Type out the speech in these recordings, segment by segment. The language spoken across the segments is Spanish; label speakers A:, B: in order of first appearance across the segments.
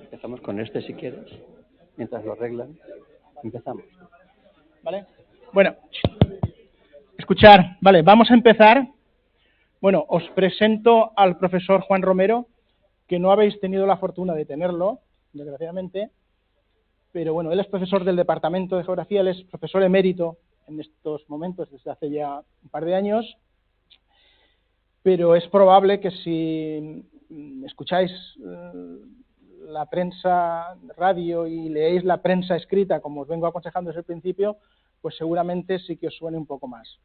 A: Empezamos con este si quieres, mientras lo arreglan. Empezamos.
B: ¿Vale? Bueno, escuchar. Vale, vamos a empezar. Bueno, os presento al profesor Juan Romero, que no habéis tenido la fortuna de tenerlo, desgraciadamente, pero bueno, él es profesor del Departamento de Geografía, él es profesor emérito en estos momentos, desde hace ya un par de años, pero es probable que si escucháis la prensa radio y leéis la prensa escrita, como os vengo aconsejando desde el principio, pues seguramente sí que os suene un poco más.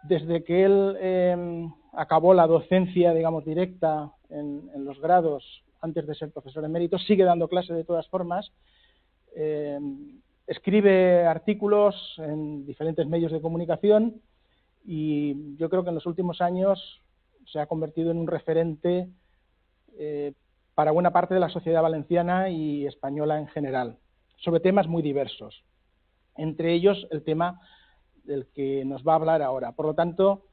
B: Desde que él acabó la docencia, digamos, directa en los grados, antes de ser profesor emérito, sigue dando clase de todas formas, escribe artículos en diferentes medios de comunicación y yo creo que en los últimos años se ha convertido en un referente para buena parte de la sociedad valenciana y española en general, sobre temas muy diversos. Entre ellos, el tema del que nos va a hablar ahora. Por lo tanto,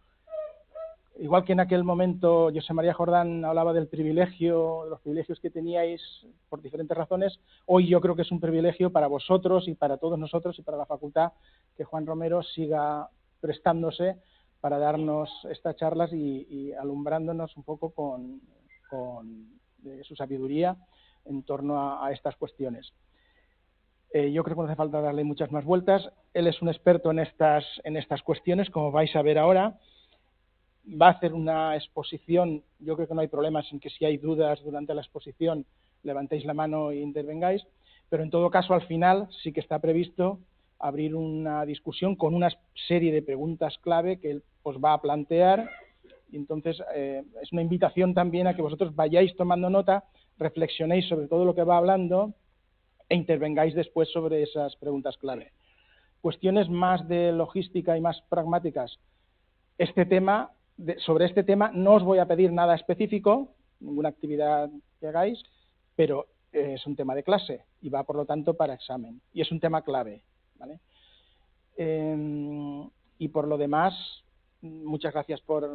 B: igual que en aquel momento José María Jordán hablaba del privilegio, de los privilegios que teníais por diferentes razones, hoy yo creo que es un privilegio para vosotros y para todos nosotros y para la facultad que Juan Romero siga prestándose para darnos estas charlas y alumbrándonos un poco con su sabiduría en torno a estas cuestiones. Yo creo que no hace falta darle muchas más vueltas. Él es un experto en estas cuestiones, como vais a ver ahora. Va a hacer una exposición. Yo creo que no hay problemas en que si hay dudas durante la exposición levantéis la mano e intervengáis, pero en todo caso al final sí que está previsto abrir una discusión con una serie de preguntas clave que él os va a plantear. Y entonces es una invitación también a que vosotros vayáis tomando nota, reflexionéis sobre todo lo que va hablando e intervengáis después sobre esas preguntas clave. Cuestiones más de logística y más pragmáticas. Sobre este tema no os voy a pedir nada específico, ninguna actividad que hagáis, pero es un tema de clase y va, por lo tanto, para examen. Y es un tema clave, ¿vale? Y por lo demás, muchas gracias por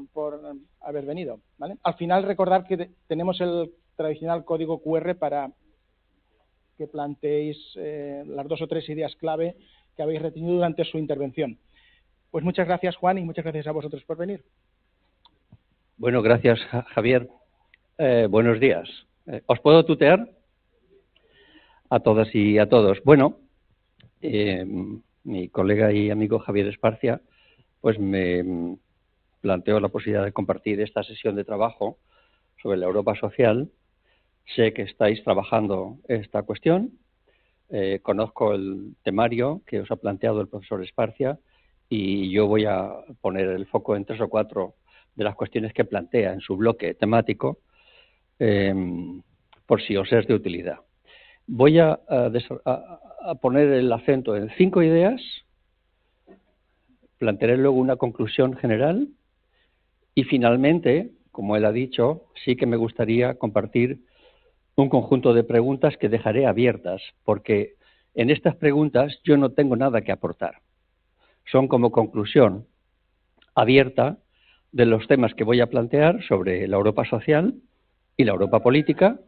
B: haber venido, ¿vale? Al final, recordad que tenemos el tradicional código QR para que planteéis las 2 o 3 ideas clave que habéis retenido durante su intervención. Pues muchas gracias, Juan, y muchas gracias a vosotros por venir.
A: Bueno, gracias, Javier. Buenos días. ¿Os puedo tutear? A todas y a todos. Bueno, mi colega y amigo Javier Esparcia pues me planteó la posibilidad de compartir esta sesión de trabajo sobre la Europa social. Sé que estáis trabajando esta cuestión, conozco el temario que os ha planteado el profesor Esparcia y yo voy a poner el foco en 3 o 4 de las cuestiones que plantea en su bloque temático, por si os es de utilidad. Voy a poner el acento en 5 ideas, plantearé luego una conclusión general y finalmente, como él ha dicho, sí que me gustaría compartir un conjunto de preguntas que dejaré abiertas, porque en estas preguntas yo no tengo nada que aportar. Son como conclusión abierta de los temas que voy a plantear sobre la Europa social y la Europa política.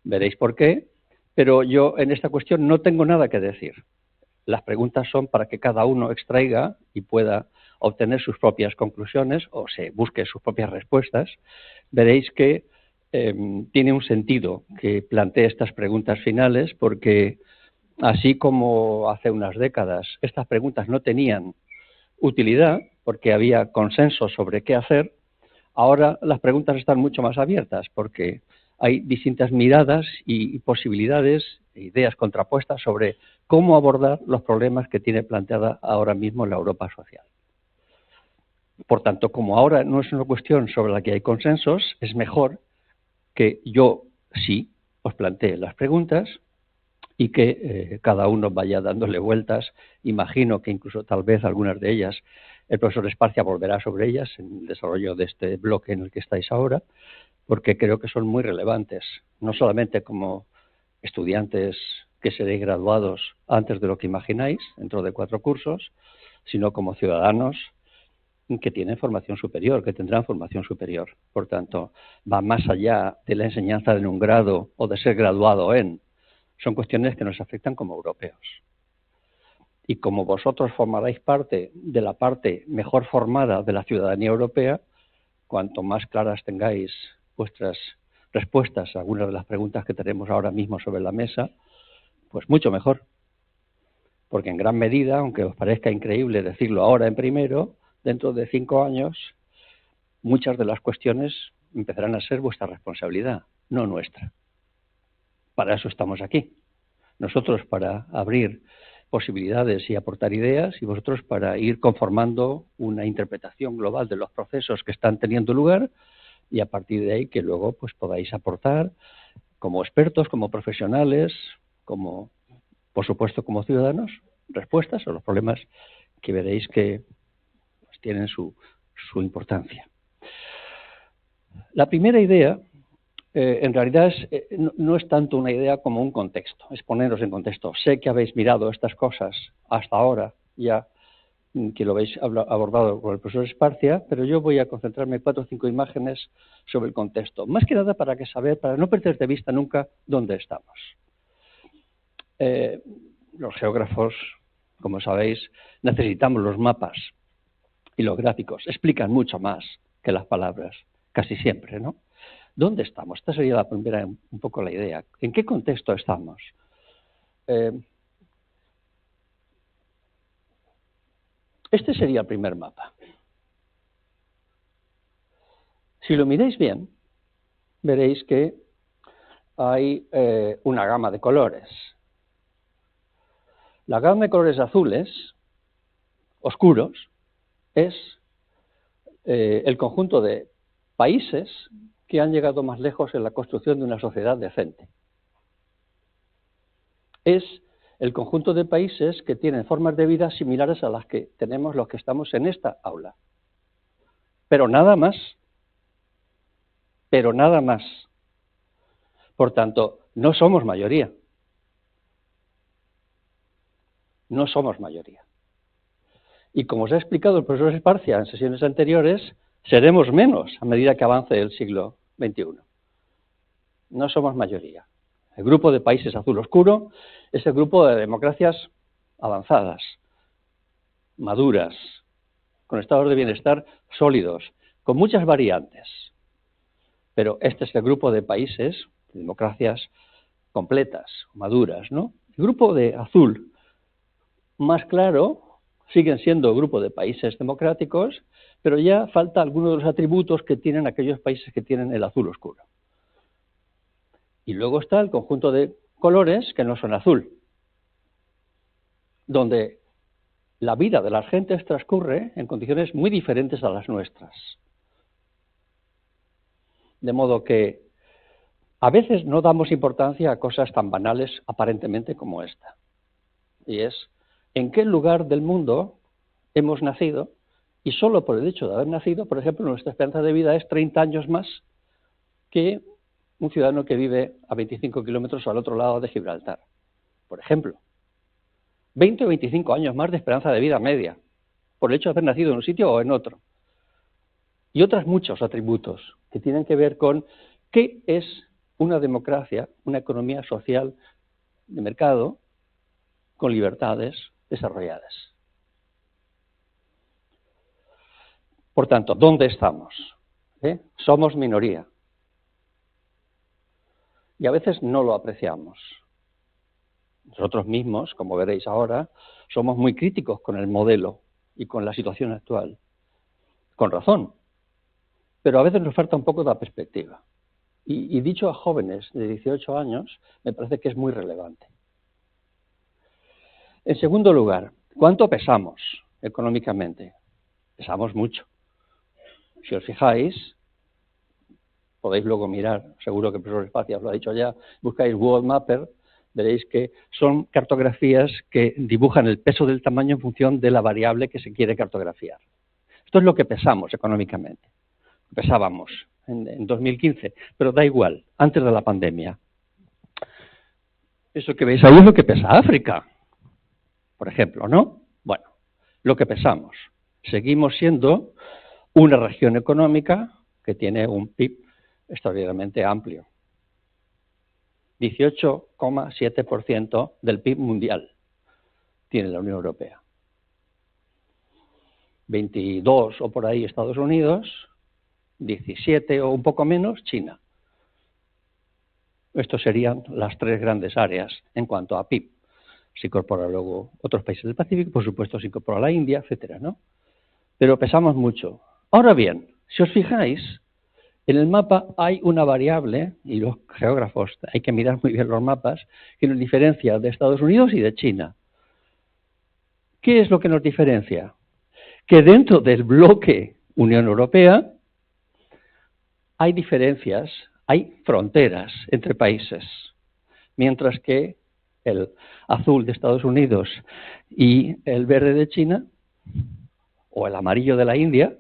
A: Veréis por qué, pero yo en esta cuestión no tengo nada que decir. Las preguntas son para que cada uno extraiga y pueda obtener sus propias conclusiones o se busque sus propias respuestas. Veréis que tiene un sentido que plantee estas preguntas finales porque así como hace unas décadas estas preguntas no tenían utilidad porque había consenso sobre qué hacer, ahora las preguntas están mucho más abiertas porque hay distintas miradas y posibilidades e ideas contrapuestas sobre cómo abordar los problemas que tiene planteada ahora mismo la Europa social. Por tanto, como ahora no es una cuestión sobre la que hay consensos, es mejor que yo sí os plantee las preguntas y que cada uno vaya dándole vueltas. Imagino que incluso tal vez algunas de ellas el profesor Esparcia volverá sobre ellas en el desarrollo de este bloque en el que estáis ahora, porque creo que son muy relevantes, no solamente como estudiantes que seréis graduados antes de lo que imagináis, dentro de 4 cursos, sino como ciudadanos que tienen formación superior, que tendrán formación superior. Por tanto, va más allá de la enseñanza en un grado o de ser graduado en. Son cuestiones que nos afectan como europeos. Y como vosotros formaréis parte de la parte mejor formada de la ciudadanía europea, cuanto más claras tengáis vuestras respuestas a algunas de las preguntas que tenemos ahora mismo sobre la mesa, pues mucho mejor. Porque en gran medida, aunque os parezca increíble decirlo ahora en primero, dentro de 5 años, muchas de las cuestiones empezarán a ser vuestra responsabilidad, no nuestra. Para eso estamos aquí. Nosotros para abrir posibilidades y aportar ideas, y vosotros para ir conformando una interpretación global de los procesos que están teniendo lugar, y a partir de ahí que luego pues podáis aportar como expertos, como profesionales, como por supuesto como ciudadanos, respuestas a los problemas que veréis que pues, tienen su importancia. La primera idea en realidad no es tanto una idea como un contexto, es poneros en contexto. Sé que habéis mirado estas cosas hasta ahora, ya que lo habéis abordado con el profesor Esparcia, pero yo voy a concentrarme en 4 o 5 imágenes sobre el contexto. Más que nada para no perder de vista nunca dónde estamos. Los geógrafos, como sabéis, necesitamos los mapas y los gráficos. Explican mucho más que las palabras, casi siempre, ¿no? ¿Dónde estamos? Esta sería la primera, un poco la idea. ¿En qué contexto estamos? Este sería el primer mapa. Si lo miráis bien, veréis que hay una gama de colores. La gama de colores azules, oscuros, es el conjunto de países que han llegado más lejos en la construcción de una sociedad decente. Es el conjunto de países que tienen formas de vida similares a las que tenemos los que estamos en esta aula. Pero nada más. Pero nada más. Por tanto, no somos mayoría. No somos mayoría. Y como os ha explicado el profesor Esparcia en sesiones anteriores, seremos menos a medida que avance el siglo XXI. No somos mayoría. El grupo de países azul oscuro es el grupo de democracias avanzadas, maduras, con estados de bienestar sólidos, con muchas variantes. Pero este es el grupo de países, de democracias completas, maduras, ¿no? El grupo de azul más claro siguen siendo grupo de países democráticos, pero ya falta algunos de los atributos que tienen aquellos países que tienen el azul oscuro. Y luego está el conjunto de colores que no son azul, donde la vida de las gentes transcurre en condiciones muy diferentes a las nuestras. De modo que a veces no damos importancia a cosas tan banales aparentemente como esta. Y es, ¿en qué lugar del mundo hemos nacido? Y solo por el hecho de haber nacido, por ejemplo, nuestra esperanza de vida es 30 años más que un ciudadano que vive a 25 kilómetros al otro lado de Gibraltar, por ejemplo. 20 o 25 años más de esperanza de vida media, por el hecho de haber nacido en un sitio o en otro. Y otros muchos atributos que tienen que ver con qué es una democracia, una economía social de mercado con libertades desarrolladas. Por tanto, ¿dónde estamos? Somos minoría. Y a veces no lo apreciamos. Nosotros mismos, como veréis ahora, somos muy críticos con el modelo y con la situación actual. Con razón. Pero a veces nos falta un poco de la perspectiva. Y dicho a jóvenes de 18 años, me parece que es muy relevante. En segundo lugar, ¿cuánto pesamos económicamente? Pesamos mucho. Si os fijáis, podéis luego mirar, seguro que el profesor Espacia os lo ha dicho ya, buscáis World Mapper, veréis que son cartografías que dibujan el peso del tamaño en función de la variable que se quiere cartografiar. Esto es lo que pesamos económicamente. Pesábamos en 2015, pero da igual, antes de la pandemia. Eso que veis ahí es lo que pesa África, por ejemplo, ¿no? Bueno, lo que pesamos. Seguimos siendo una región económica que tiene un PIB extraordinariamente amplio. 18,7% del PIB mundial tiene la Unión Europea. 22 o por ahí Estados Unidos, 17 o un poco menos China. Estos serían las tres grandes áreas en cuanto a PIB. Se incorpora luego otros países del Pacífico, por supuesto se incorpora la India, etcétera, ¿no? Pero pesamos mucho. Ahora bien, si os fijáis, en el mapa hay una variable, y los geógrafos hay que mirar muy bien los mapas, que nos diferencia de Estados Unidos y de China. ¿Qué es lo que nos diferencia? Que dentro del bloque Unión Europea hay diferencias, hay fronteras entre países, mientras que el azul de Estados Unidos y el verde de China, o el amarillo de la India,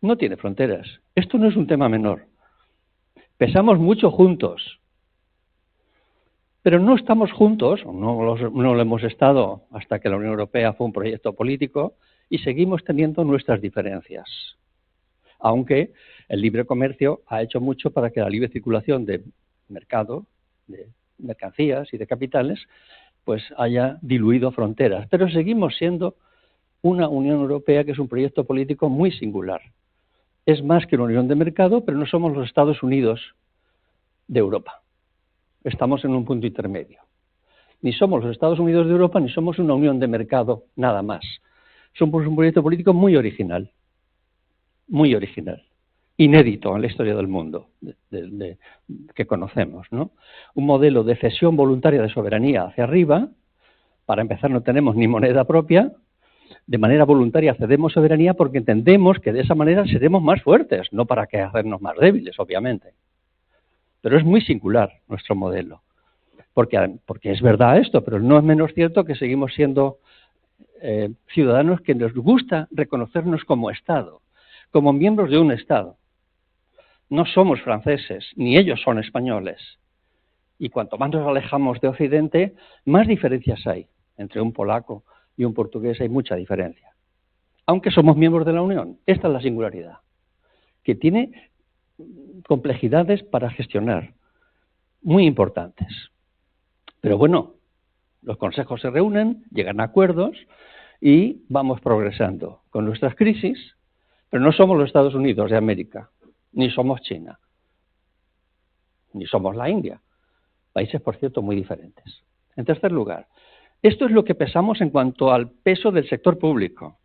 A: no tiene fronteras. Esto no es un tema menor. Pesamos mucho juntos, pero no estamos juntos, no lo hemos estado hasta que la Unión Europea fue un proyecto político, y seguimos teniendo nuestras diferencias. Aunque el libre comercio ha hecho mucho para que la libre circulación de mercado, de mercancías y de capitales, pues haya diluido fronteras. Pero seguimos siendo una Unión Europea que es un proyecto político muy singular. Es más que una unión de mercado, pero no somos los Estados Unidos de Europa. Estamos en un punto intermedio. Ni somos los Estados Unidos de Europa, ni somos una unión de mercado, nada más. Somos un proyecto político muy original, inédito en la historia del mundo que conocemos, ¿no? Un modelo de cesión voluntaria de soberanía hacia arriba. Para empezar, no tenemos ni moneda propia. De manera voluntaria cedemos soberanía porque entendemos que de esa manera seremos más fuertes, no para que hacernos más débiles, obviamente. Pero es muy singular nuestro modelo, porque es verdad esto, pero no es menos cierto que seguimos siendo ciudadanos que nos gusta reconocernos como Estado, como miembros de un Estado. No somos franceses, ni ellos son españoles. Y cuanto más nos alejamos de Occidente, más diferencias hay. Entre un polaco y un portugués hay mucha diferencia. Aunque somos miembros de la Unión, esta es la singularidad, que tiene complejidades para gestionar, muy importantes. Pero bueno, los consejos se reúnen, llegan a acuerdos y vamos progresando con nuestras crisis, pero no somos los Estados Unidos de América, ni somos China, ni somos la India. Países, por cierto, muy diferentes. En tercer lugar, esto es lo que pesamos en cuanto al peso del sector público.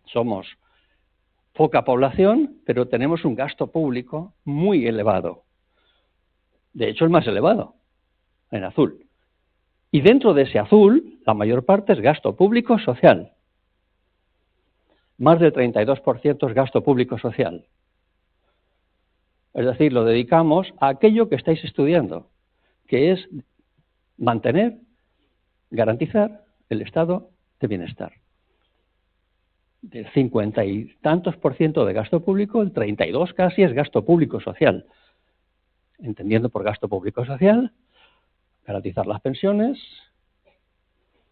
A: Somos poca población, pero tenemos un gasto público muy elevado. De hecho, el más elevado, en azul. Y dentro de ese azul, la mayor parte es gasto público social. Más del 32% es gasto público social. Es decir, lo dedicamos a aquello que estáis estudiando, que es mantener, garantizar el estado de bienestar. Del 50 y tantos % de gasto público, el 32 casi es gasto público social. Entendiendo por gasto público social, garantizar las pensiones,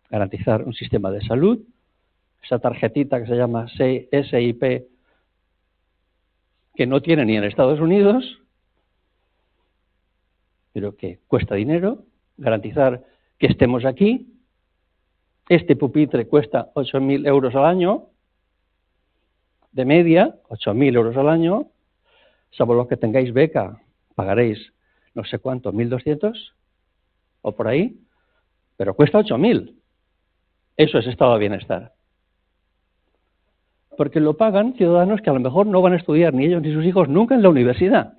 A: garantizar un sistema de salud, esa tarjetita que se llama SIP, que no tiene ni en Estados Unidos, pero que cuesta dinero, garantizar que estemos aquí. Este pupitre cuesta 8.000 euros al año, de media, 8.000 euros al año, salvo los que tengáis beca, pagaréis no sé cuánto, 1.200, o por ahí, pero cuesta 8.000. Eso es estado de bienestar. Porque lo pagan ciudadanos que a lo mejor no van a estudiar ni ellos ni sus hijos nunca en la universidad.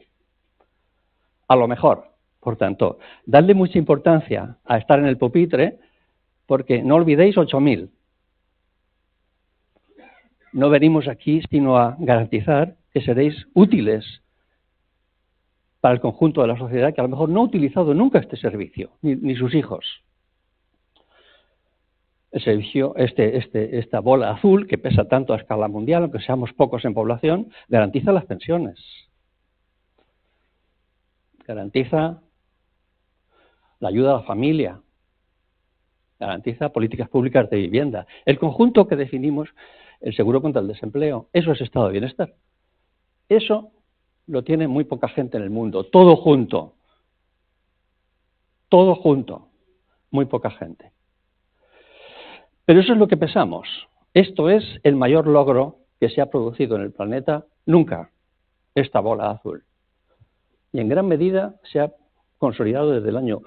A: A lo mejor. Por tanto, dadle mucha importancia a estar en el pupitre, porque no olvidéis 8.000. No venimos aquí sino a garantizar que seréis útiles para el conjunto de la sociedad que a lo mejor no ha utilizado nunca este servicio, ni sus hijos. El servicio, esta bola azul, que pesa tanto a escala mundial, aunque seamos pocos en población, garantiza las pensiones. Garantiza la ayuda a la familia. Garantiza políticas públicas de vivienda. El conjunto que definimos, el seguro contra el desempleo, eso es estado de bienestar. Eso lo tiene muy poca gente en el mundo, todo junto. Todo junto, muy poca gente. Pero eso es lo que pensamos. Esto es el mayor logro que se ha producido en el planeta nunca, esta bola azul. Y en gran medida se ha consolidado desde el año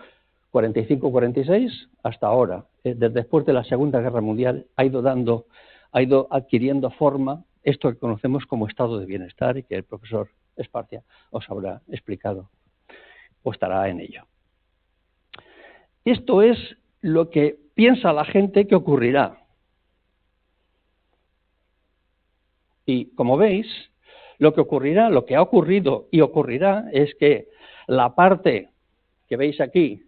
A: 45-46 hasta ahora. Desde después de la Segunda Guerra Mundial ha ido adquiriendo forma esto que conocemos como estado de bienestar y que el profesor Esparcia os habrá explicado o estará en ello. Esto es lo que piensa la gente que ocurrirá. Y como veis, lo que ocurrirá, lo que ha ocurrido y ocurrirá es que la parte que veis aquí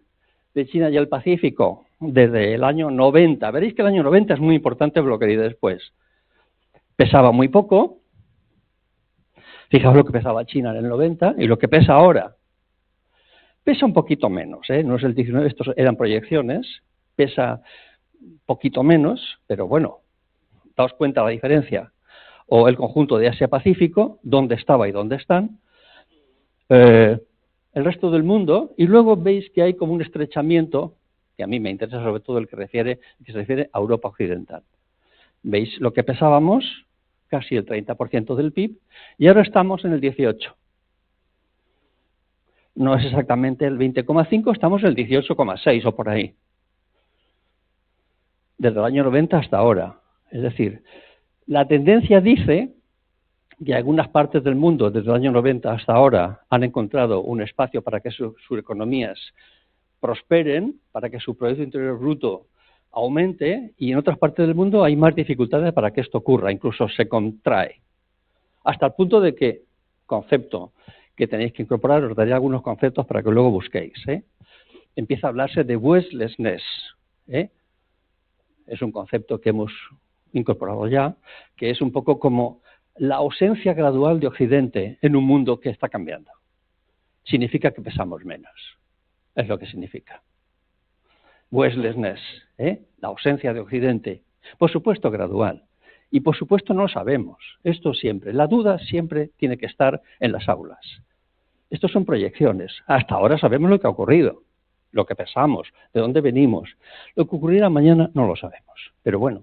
A: de China y el Pacífico desde el año 90, veréis que el año 90 es muy importante por lo que diré después, pesaba muy poco. Fijaos lo que pesaba China en el 90 y lo que pesa ahora. Pesa un poquito menos, no es el 19, estos eran proyecciones, pesa un poquito menos, pero bueno, daos cuenta la diferencia. O el conjunto de Asia-Pacífico, dónde estaba y dónde están, el resto del mundo, y luego veis que hay como un estrechamiento, que a mí me interesa sobre todo el que se refiere a Europa Occidental. Veis lo que pesábamos, casi el 30% del PIB, y ahora estamos en el 18%. No es exactamente el 20,5, estamos en el 18,6 o por ahí. Desde el año 90 hasta ahora. Es decir, la tendencia dice que algunas partes del mundo desde el año 90 hasta ahora han encontrado un espacio para que sus economías prosperen, para que su Producto Interior Bruto aumente, y en otras partes del mundo hay más dificultades para que esto ocurra, incluso se contrae. Hasta el punto de que, concepto que tenéis que incorporar, os daré algunos conceptos para que luego busquéis. Empieza a hablarse de Westlessness. Es un concepto que hemos incorporado ya, que es un poco como la ausencia gradual de Occidente en un mundo que está cambiando. Significa que pesamos menos. Es lo que significa. Westlessness, la ausencia de Occidente. Por supuesto gradual. Y por supuesto no lo sabemos. Esto siempre. La duda siempre tiene que estar en las aulas. Estos son proyecciones. Hasta ahora sabemos lo que ha ocurrido, lo que pensamos, de dónde venimos. Lo que ocurrirá mañana no lo sabemos. Pero bueno.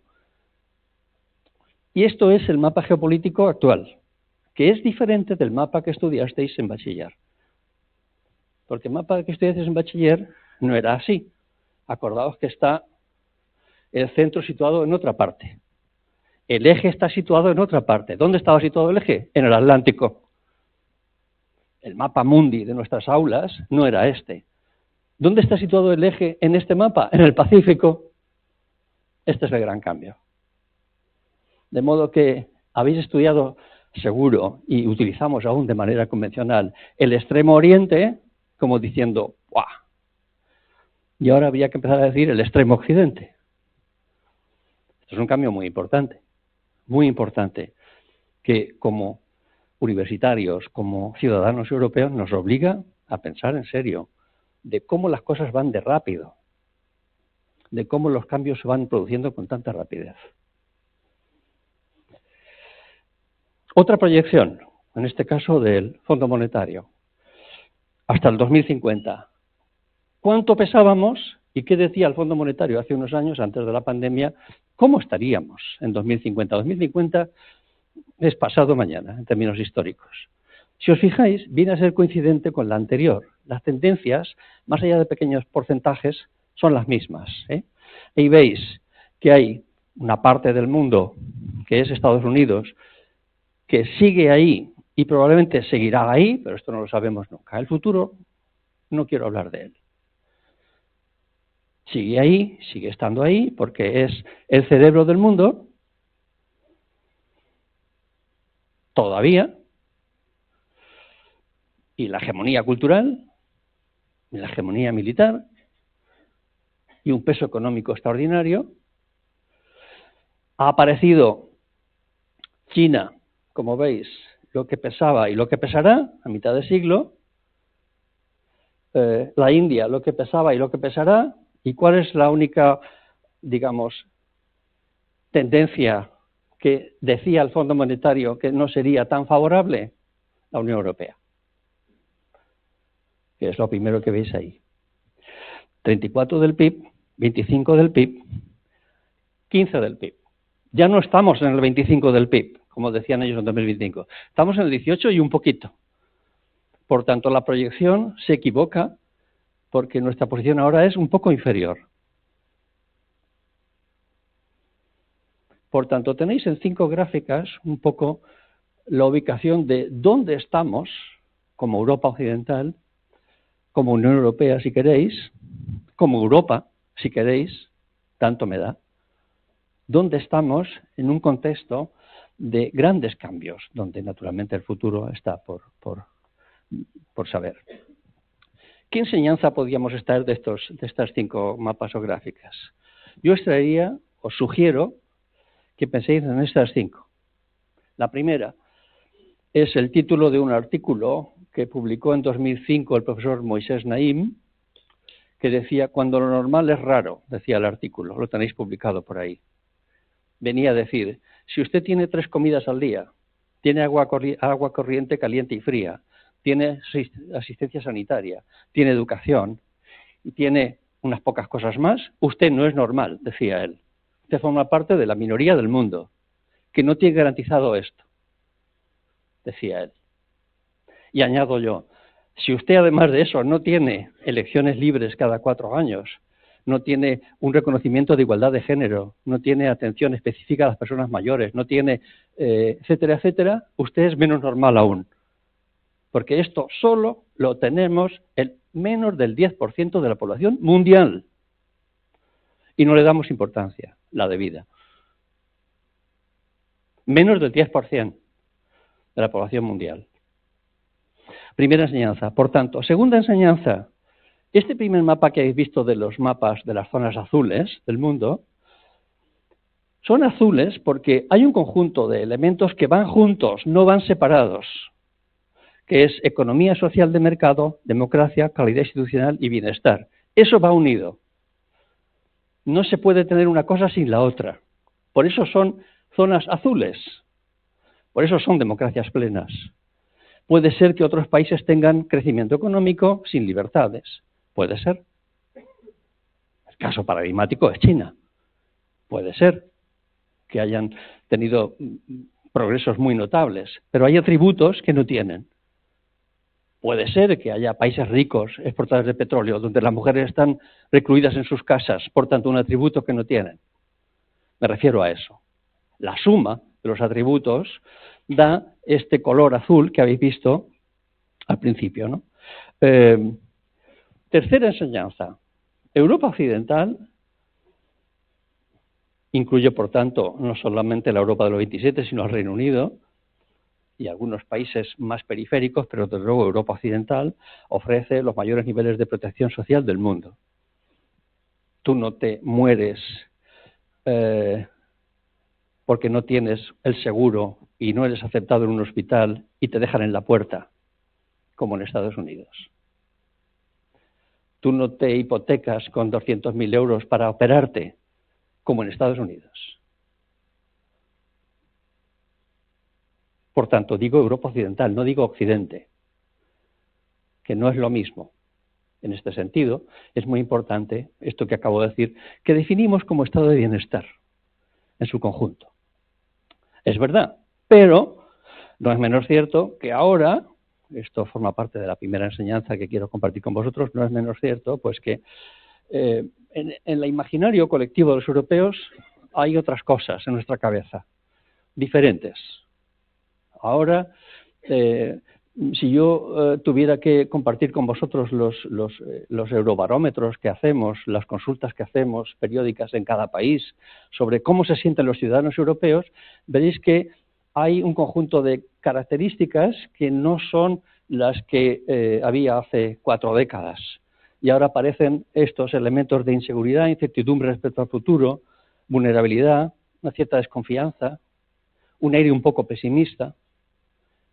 A: Y esto es el mapa geopolítico actual, que es diferente del mapa que estudiasteis en bachiller. Porque el mapa que estudiasteis en bachiller no era así. Acordaos que está el centro situado en otra parte. El eje está situado en otra parte. ¿Dónde estaba situado el eje? En el Atlántico. El mapa mundi de nuestras aulas no era este. ¿Dónde está situado el eje en este mapa? En el Pacífico. Este es el gran cambio. De modo que habéis estudiado seguro, y utilizamos aún de manera convencional, el extremo oriente, como diciendo, ¡guau! Y ahora habría que empezar a decir el extremo occidente. Esto es un cambio muy importante, que como universitarios, como ciudadanos europeos, nos obliga a pensar en serio de cómo las cosas van de rápido, de cómo los cambios se van produciendo con tanta rapidez. Otra proyección, en este caso del Fondo Monetario, hasta el 2050. ¿Cuánto pesábamos y qué decía el Fondo Monetario hace unos años, antes de la pandemia? ¿Cómo estaríamos en 2050? 2050 es pasado mañana, en términos históricos. Si os fijáis, viene a ser coincidente con la anterior, Las tendencias, más allá de pequeños porcentajes, son las mismas, ¿eh? Y veis que hay una parte del mundo, que es Estados Unidos, que sigue ahí y probablemente seguirá ahí, pero esto no lo sabemos nunca. El futuro no quiero hablar de él. Sigue ahí, sigue estando ahí, porque es el cerebro del mundo, todavía, y la hegemonía cultural, y la hegemonía militar, y un peso económico extraordinario. Ha aparecido China, como veis, lo que pesaba y lo que pesará a mitad de siglo, la India, lo que pesaba y lo que pesará, y cuál es la única, digamos, tendencia que decía el Fondo Monetario que no sería tan favorable, la Unión Europea, que es lo primero que veis ahí. 34 del PIB, 25 del PIB, 15 del PIB. Ya no estamos en el 25 del PIB, como decían ellos en 2025. Estamos en el 18 y un poquito. Por tanto, la proyección se equivoca porque nuestra posición ahora es un poco inferior. Por tanto, tenéis en 5 gráficas un poco la ubicación de dónde estamos como Europa Occidental, como Unión Europea, si queréis, como Europa, si queréis, tanto me da, dónde estamos en un contexto de grandes cambios, donde naturalmente el futuro está por saber. ¿Qué enseñanza podríamos extraer de estas 5 mapas o gráficas? Yo extraería, os sugiero, que penséis en estas 5. La primera es el título de un artículo que publicó en 2005 el profesor Moisés Naim, que decía, cuando lo normal es raro, decía el artículo, lo tenéis publicado por ahí. Venía a decir, si usted tiene 3 comidas al día, tiene agua corriente caliente y fría, tiene asistencia sanitaria, tiene educación y tiene unas pocas cosas más, usted no es normal, decía él. Usted forma parte de la minoría del mundo, que no tiene garantizado esto, decía él. Y añado yo, si usted además de eso no tiene elecciones libres cada 4 años, no tiene un reconocimiento de igualdad de género, no tiene atención específica a las personas mayores, no tiene, etcétera, etcétera, usted es menos normal aún. Porque esto solo lo tenemos el menos del 10% de la población mundial. Y no le damos importancia, la debida. Menos del 10% de la población mundial. Primera enseñanza. Por tanto, segunda enseñanza. Este primer mapa que habéis visto de los mapas de las zonas azules del mundo, son azules porque hay un conjunto de elementos que van juntos, no van separados, que es economía social de mercado, democracia, calidad institucional y bienestar. Eso va unido. No se puede tener una cosa sin la otra. Por eso son zonas azules. Por eso son democracias plenas. Puede ser que otros países tengan crecimiento económico sin libertades. Puede ser. El caso paradigmático es China. Puede ser que hayan tenido progresos muy notables, pero hay atributos que no tienen. Puede ser que haya países ricos, exportadores de petróleo, donde las mujeres están recluidas en sus casas, por tanto, un atributo que no tienen. Me refiero a eso. La suma de los atributos da este color azul que habéis visto al principio, ¿no? Tercera enseñanza. Europa Occidental incluye, por tanto, no solamente la Europa de los 27, sino el Reino Unido y algunos países más periféricos, pero desde luego Europa Occidental ofrece los mayores niveles de protección social del mundo. Tú no te mueres porque no tienes el seguro y no eres aceptado en un hospital y te dejan en la puerta, como en Estados Unidos. Tú no te hipotecas con 200.000 euros para operarte, como en Estados Unidos. Por tanto, digo Europa Occidental, no digo Occidente, que no es lo mismo. En este sentido, es muy importante esto que acabo de decir, que definimos como estado de bienestar en su conjunto. Es verdad, pero no es menos cierto que ahora, esto forma parte de la primera enseñanza que quiero compartir con vosotros, no es menos cierto, pues que en el imaginario colectivo de los europeos hay otras cosas en nuestra cabeza, diferentes. Ahora, si yo tuviera que compartir con vosotros los eurobarómetros que hacemos, las consultas que hacemos periódicas en cada país sobre cómo se sienten los ciudadanos europeos, veréis que hay un conjunto de características que no son las que había hace 4 décadas. Y ahora aparecen estos elementos de inseguridad, incertidumbre respecto al futuro, vulnerabilidad, una cierta desconfianza, un aire un poco pesimista,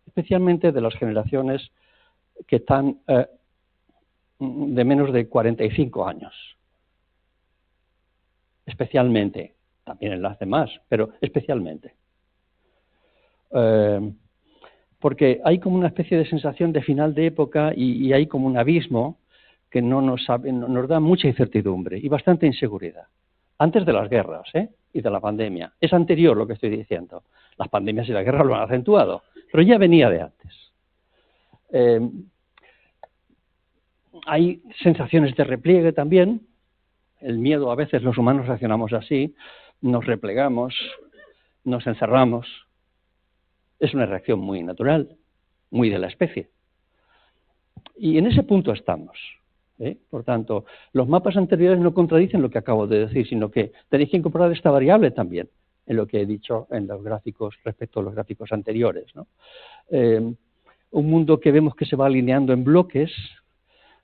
A: especialmente de las generaciones que están de menos de 45 años. Especialmente, también en las demás, pero especialmente. Porque hay como una especie de sensación de final de época y hay como un abismo que nos da mucha incertidumbre y bastante inseguridad. Antes de las guerras y de la pandemia. Es anterior lo que estoy diciendo. Las pandemias y las guerras lo han acentuado, pero ya venía de antes. Hay sensaciones de repliegue también. El miedo, a veces los humanos reaccionamos así, nos replegamos, nos encerramos. Es una reacción muy natural, muy de la especie. Y en ese punto estamos. Por tanto, los mapas anteriores no contradicen lo que acabo de decir, sino que tenéis que incorporar esta variable también en lo que he dicho en los gráficos respecto a los gráficos anteriores, ¿no? Un mundo que vemos que se va alineando en bloques.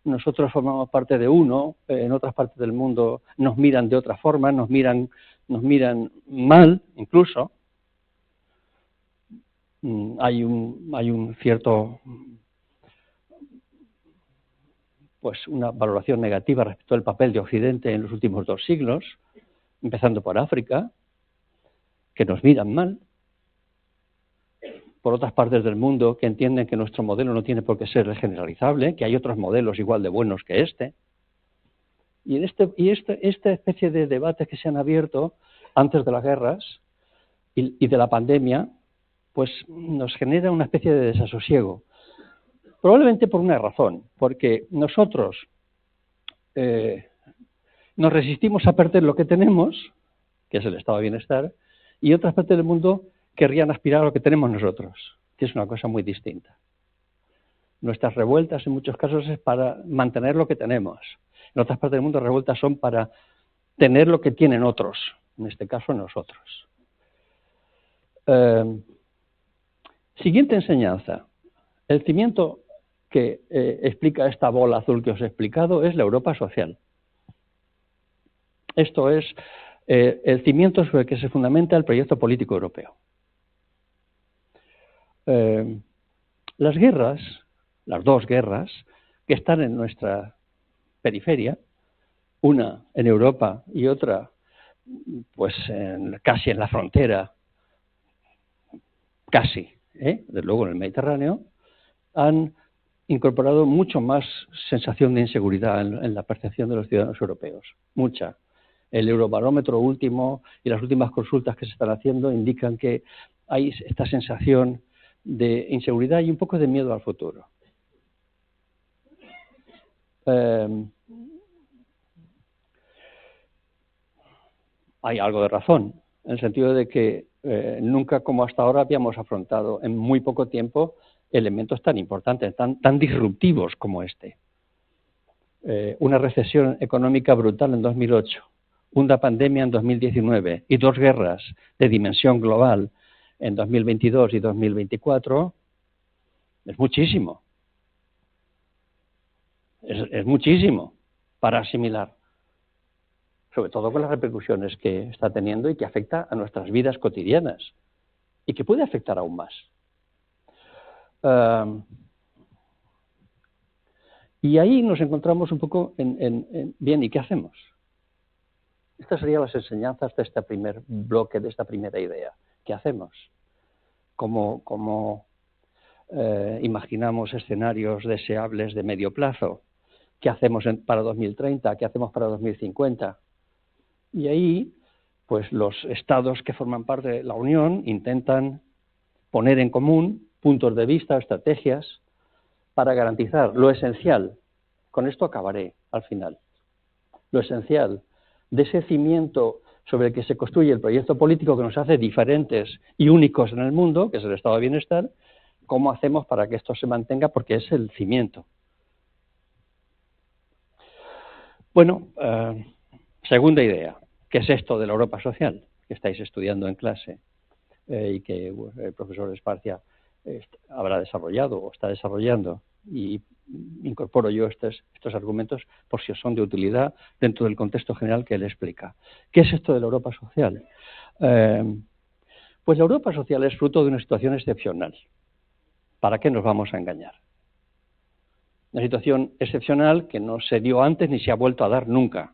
A: Nosotros formamos parte de uno, en otras partes del mundo nos miran de otra forma, nos miran mal incluso. Hay un cierto, pues una valoración negativa respecto al papel de Occidente en los últimos 2 siglos, empezando por África, que nos miran mal, por otras partes del mundo que entienden que nuestro modelo no tiene por qué ser generalizable, que hay otros modelos igual de buenos que este. Y esta especie de debates que se han abierto antes de las guerras y de la pandemia, pues nos genera una especie de desasosiego. Probablemente por una razón, porque nosotros nos resistimos a perder lo que tenemos, que es el estado de bienestar, y otras partes del mundo querrían aspirar a lo que tenemos nosotros, que es una cosa muy distinta. Nuestras revueltas en muchos casos es para mantener lo que tenemos. En otras partes del mundo las revueltas son para tener lo que tienen otros, en este caso nosotros. Siguiente enseñanza. El cimiento que explica esta bola azul que os he explicado es la Europa social. Esto es el cimiento sobre el que se fundamenta el proyecto político europeo. Las guerras, las 2 guerras, que están en nuestra periferia, una en Europa y otra pues casi en la frontera, casi, desde luego en el Mediterráneo, han incorporado mucho más sensación de inseguridad en la percepción de los ciudadanos europeos, mucha. El Eurobarómetro último y las últimas consultas que se están haciendo indican que hay esta sensación de inseguridad y un poco de miedo al futuro. Hay algo de razón, en el sentido de que nunca como hasta ahora habíamos afrontado en muy poco tiempo elementos tan importantes, tan disruptivos como este. Una recesión económica brutal en 2008, una pandemia en 2019 y 2 guerras de dimensión global en 2022 y 2024, es muchísimo. Es muchísimo para asimilar, sobre todo con las repercusiones que está teniendo y que afecta a nuestras vidas cotidianas y que puede afectar aún más. Y ahí nos encontramos un poco bien, ¿y qué hacemos? Estas serían las enseñanzas de este primer bloque, de esta primera idea. ¿Qué hacemos? ¿Cómo imaginamos escenarios deseables de medio plazo? ¿Qué hacemos para 2030? ¿Qué hacemos para 2050? Y ahí, pues los estados que forman parte de la Unión intentan poner en común puntos de vista, estrategias, para garantizar lo esencial, con esto acabaré al final, lo esencial de ese cimiento sobre el que se construye el proyecto político que nos hace diferentes y únicos en el mundo, que es el estado de bienestar, ¿cómo hacemos para que esto se mantenga? Porque es el cimiento. Bueno, segunda idea, ¿qué es esto de la Europa social que estáis estudiando en clase y que el profesor Esparcia habrá desarrollado o está desarrollando? Y incorporo yo estos argumentos por si os son de utilidad dentro del contexto general que él explica. ¿Qué es esto de la Europa social? Pues la Europa social es fruto de una situación excepcional. ¿Para qué nos vamos a engañar? Una situación excepcional que no se dio antes ni se ha vuelto a dar nunca.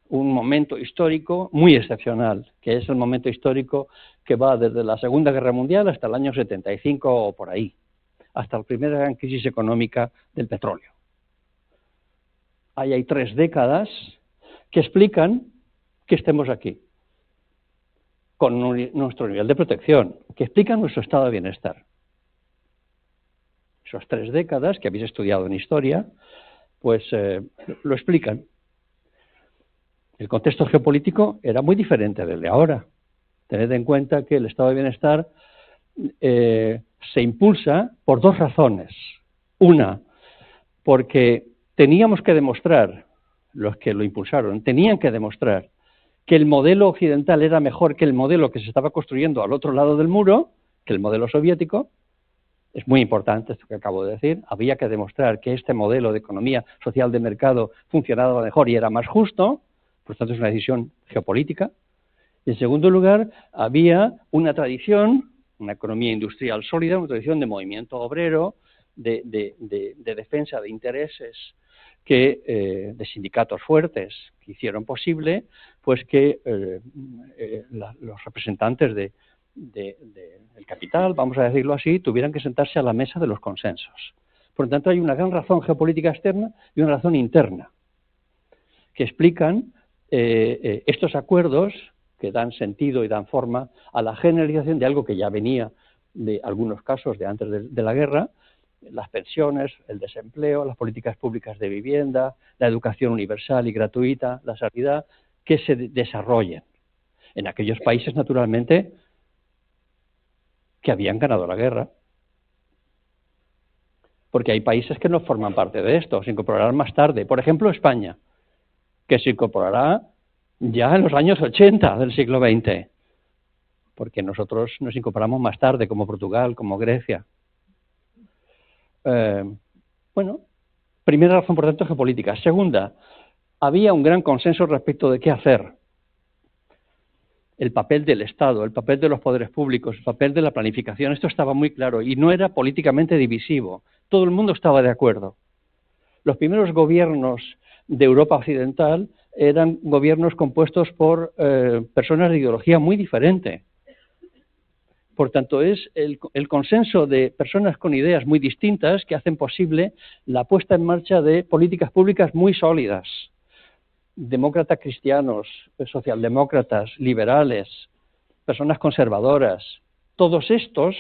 A: Un momento histórico muy excepcional, que es el momento histórico que va desde la Segunda Guerra Mundial hasta el año 75 o por ahí, hasta la primera gran crisis económica del petróleo. Ahí hay 3 décadas que explican que estemos aquí, con nuestro nivel de protección, que explican nuestro estado de bienestar. Esas 3 décadas que habéis estudiado en historia, pues lo explican. El contexto geopolítico era muy diferente del de ahora. Tened en cuenta que el estado de bienestar se impulsa por 2 razones. Una, porque teníamos que demostrar, los que lo impulsaron, tenían que demostrar que el modelo occidental era mejor que el modelo que se estaba construyendo al otro lado del muro, que el modelo soviético. Es muy importante esto que acabo de decir. Había que demostrar que este modelo de economía social de mercado funcionaba mejor y era más justo. Por tanto, es una decisión geopolítica. Y en segundo lugar, había una tradición, una economía industrial sólida, una tradición de movimiento obrero, de defensa de intereses, de sindicatos fuertes, que hicieron posible pues que los representantes del capital, vamos a decirlo así, tuvieran que sentarse a la mesa de los consensos. Por lo tanto, hay una gran razón geopolítica externa y una razón interna que explican estos acuerdos que dan sentido y dan forma a la generalización de algo que ya venía de algunos casos de antes de la guerra, las pensiones, el desempleo, las políticas públicas de vivienda, la educación universal y gratuita, la sanidad, que se desarrollen en aquellos países, naturalmente, que habían ganado la guerra. Porque hay países que no forman parte de esto, se incorporarán más tarde. Por ejemplo, España, que se incorporará ya en los años 80 del siglo XX, porque nosotros nos incorporamos más tarde, como Portugal, como Grecia. Bueno, primera razón, por tanto, geopolítica. Segunda, había un gran consenso respecto de qué hacer. El papel del Estado, el papel de los poderes públicos, el papel de la planificación, esto estaba muy claro y no era políticamente divisivo. Todo el mundo estaba de acuerdo. Los primeros gobiernos de Europa Occidental eran gobiernos compuestos por personas de ideología muy diferente. Por tanto, es el consenso de personas con ideas muy distintas que hacen posible la puesta en marcha de políticas públicas muy sólidas. Demócratas cristianos, socialdemócratas, liberales, personas conservadoras, todos estos,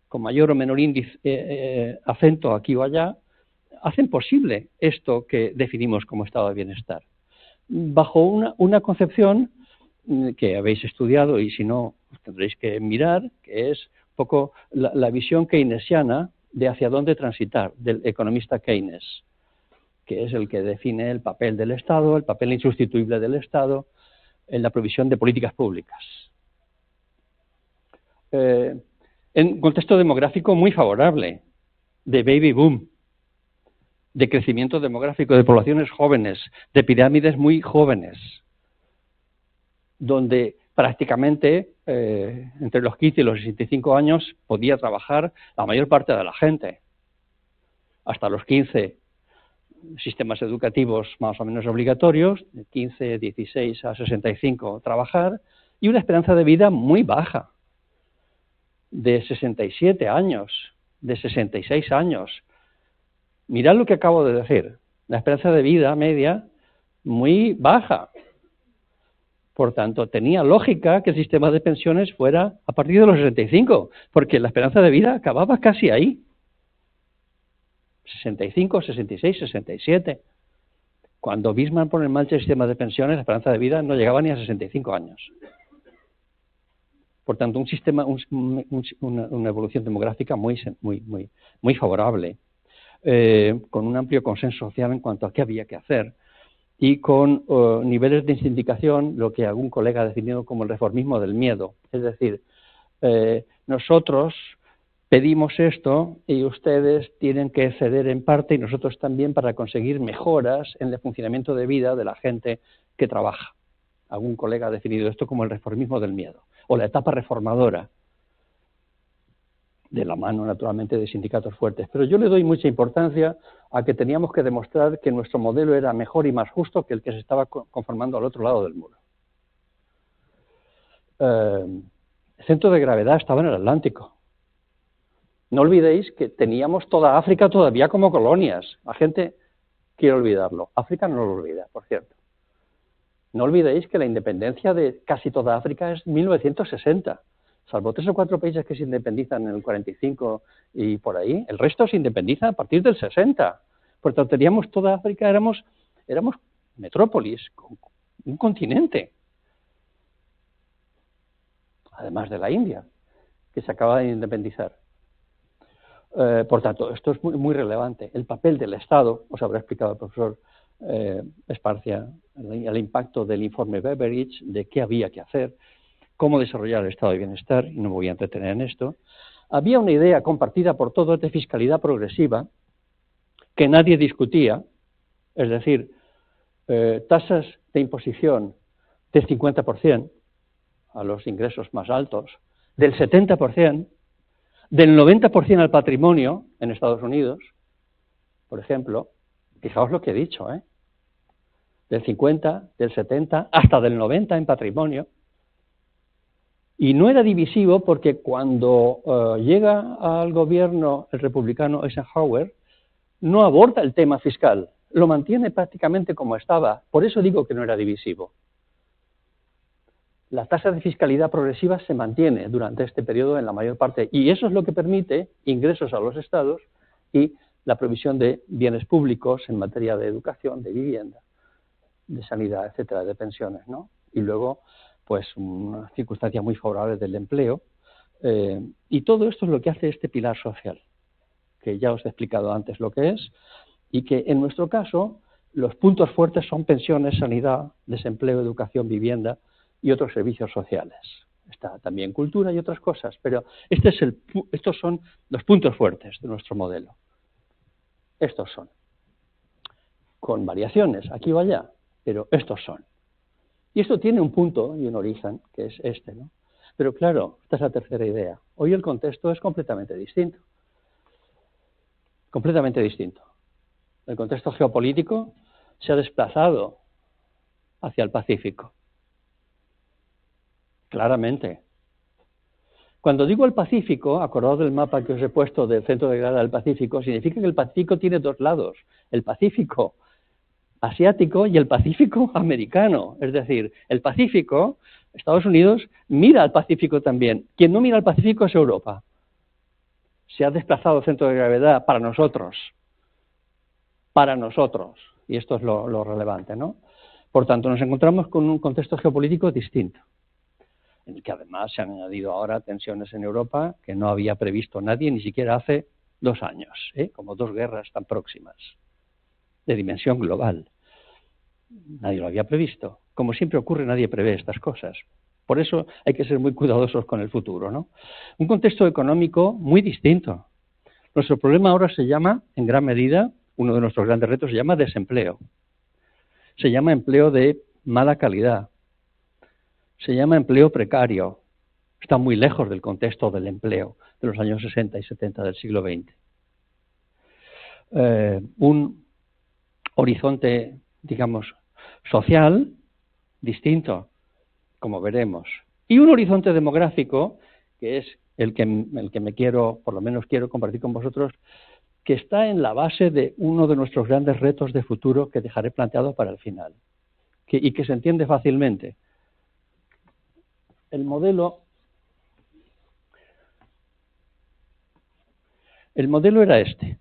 A: con mayor o menor índice, acento aquí o allá, hacen posible esto que definimos como estado de bienestar. Bajo una concepción que habéis estudiado y si no os tendréis que mirar, que es un poco la visión keynesiana de hacia dónde transitar, del economista Keynes, que es el que define el papel del Estado, el papel insustituible del Estado en la provisión de políticas públicas. En un contexto demográfico muy favorable, de baby boom, de crecimiento demográfico, de poblaciones jóvenes, de pirámides muy jóvenes, donde prácticamente entre los 15 y los 65 años podía trabajar la mayor parte de la gente. Hasta los 15, sistemas educativos más o menos obligatorios, de 15, 16 a 65 trabajar, y una esperanza de vida muy baja, de 67 años, de 66 años. Mirad lo que acabo de decir, la esperanza de vida media muy baja. Por tanto, tenía lógica que el sistema de pensiones fuera a partir de los 65, porque la esperanza de vida acababa casi ahí. 65, 66, 67. Cuando Bismarck pone en marcha el sistema de pensiones, la esperanza de vida no llegaba ni a 65 años. Por tanto, un sistema, una evolución demográfica muy favorable, con un amplio consenso social en cuanto a qué había que hacer y con niveles de sindicación, lo que algún colega ha definido como el reformismo del miedo. Es decir, nosotros pedimos esto y ustedes tienen que ceder en parte y nosotros también para conseguir mejoras en el funcionamiento de vida de la gente que trabaja. Algún colega ha definido esto como el reformismo del miedo o la etapa reformadora, de la mano naturalmente de sindicatos fuertes. Pero yo le doy mucha importancia a que teníamos que demostrar que nuestro modelo era mejor y más justo que el que se estaba conformando al otro lado del muro. El centro de gravedad estaba en el Atlántico. No olvidéis que teníamos toda África todavía como colonias. La gente quiere olvidarlo. África no lo olvida, por cierto. No olvidéis que la independencia de casi toda África es 1960. Salvo 3 o 4 países que se independizan en el 45 y por ahí, el resto se independiza a partir del 60. Por tanto, teníamos toda África, éramos metrópolis, un continente. Además de la India, que se acaba de independizar. Por tanto, esto es muy relevante. El papel del Estado, os habrá explicado el profesor Esparcia, el impacto del informe Beveridge, de qué había que hacer, cómo desarrollar el estado de bienestar, y no me voy a entretener en esto. Había una idea compartida por todos de fiscalidad progresiva que nadie discutía, es decir, tasas de imposición del 50% a los ingresos más altos, del 70%, del 90% al patrimonio en Estados Unidos, por ejemplo. Fijaos lo que he dicho, del 50, del 70, hasta del 90 en patrimonio. Y no era divisivo porque cuando llega al gobierno el republicano Eisenhower, no aborda el tema fiscal, lo mantiene prácticamente como estaba. Por eso digo que no era divisivo. La tasa de fiscalidad progresiva se mantiene durante este periodo en la mayor parte, y eso es lo que permite ingresos a los estados y la provisión de bienes públicos en materia de educación, de vivienda, de sanidad, etcétera, de pensiones, ¿no? Y luego, pues, una circunstancia muy favorable del empleo. Y todo esto es lo que hace este pilar social, que ya os he explicado antes lo que es, y que en nuestro caso los puntos fuertes son pensiones, sanidad, desempleo, educación, vivienda y otros servicios sociales. Está también cultura y otras cosas, pero estos son los puntos fuertes de nuestro modelo. Estos son, con variaciones aquí o allá, pero estos son. Y esto tiene un punto y un origen, que es este, ¿no? Pero claro, esta es la tercera idea. Hoy el contexto es completamente distinto. Completamente distinto. El contexto geopolítico se ha desplazado hacia el Pacífico. Claramente. Cuando digo el Pacífico, acordaos del mapa que os he puesto del centro de gravedad del Pacífico, significa que el Pacífico tiene dos lados. El Pacífico asiático y el Pacífico americano. Es decir, el Pacífico, Estados Unidos, mira al Pacífico también. Quien no mira al Pacífico es Europa. Se ha desplazado el centro de gravedad para nosotros. Para nosotros. Y esto es lo relevante, ¿no? Por tanto, nos encontramos con un contexto geopolítico distinto, en el que además se han añadido ahora tensiones en Europa que no había previsto nadie, ni siquiera hace 2 años, como 2 guerras tan próximas, de dimensión global. Nadie lo había previsto. Como siempre ocurre, nadie prevé estas cosas. Por eso hay que ser muy cuidadosos con el futuro, ¿no? Un contexto económico muy distinto. Nuestro problema ahora se llama, en gran medida, uno de nuestros grandes retos se llama desempleo. Se llama empleo de mala calidad. Se llama empleo precario. Está muy lejos del contexto del empleo de los años 60 y 70 del siglo XX. Un horizonte, digamos, social distinto, como veremos. Y un horizonte demográfico, que es el que me quiero, por lo menos quiero compartir con vosotros, que está en la base de uno de nuestros grandes retos de futuro que dejaré planteado para el final, y que se entiende fácilmente. El modelo era este.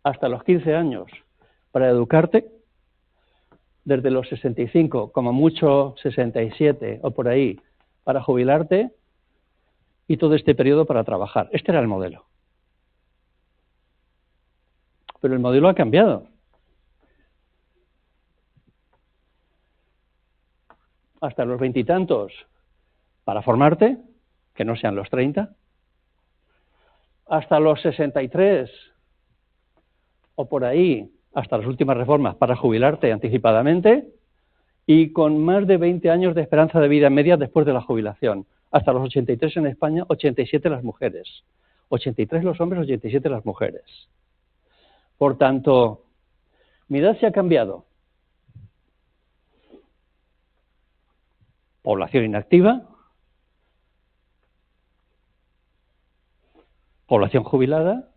A: hasta los 15 años para educarte, desde los 65, como mucho 67 o por ahí, para jubilarte, y todo este periodo para trabajar. Este era el modelo. Pero el modelo ha cambiado. Hasta los 20 y tantos para formarte, que no sean los 30. Hasta los 63 o por ahí, hasta las últimas reformas, para jubilarte anticipadamente, y con más de 20 años de esperanza de vida media después de la jubilación. Hasta los 83 en España, 87 las mujeres. 83 los hombres, 87 las mujeres. Por tanto, mi edad se ha cambiado. Población inactiva, población jubilada,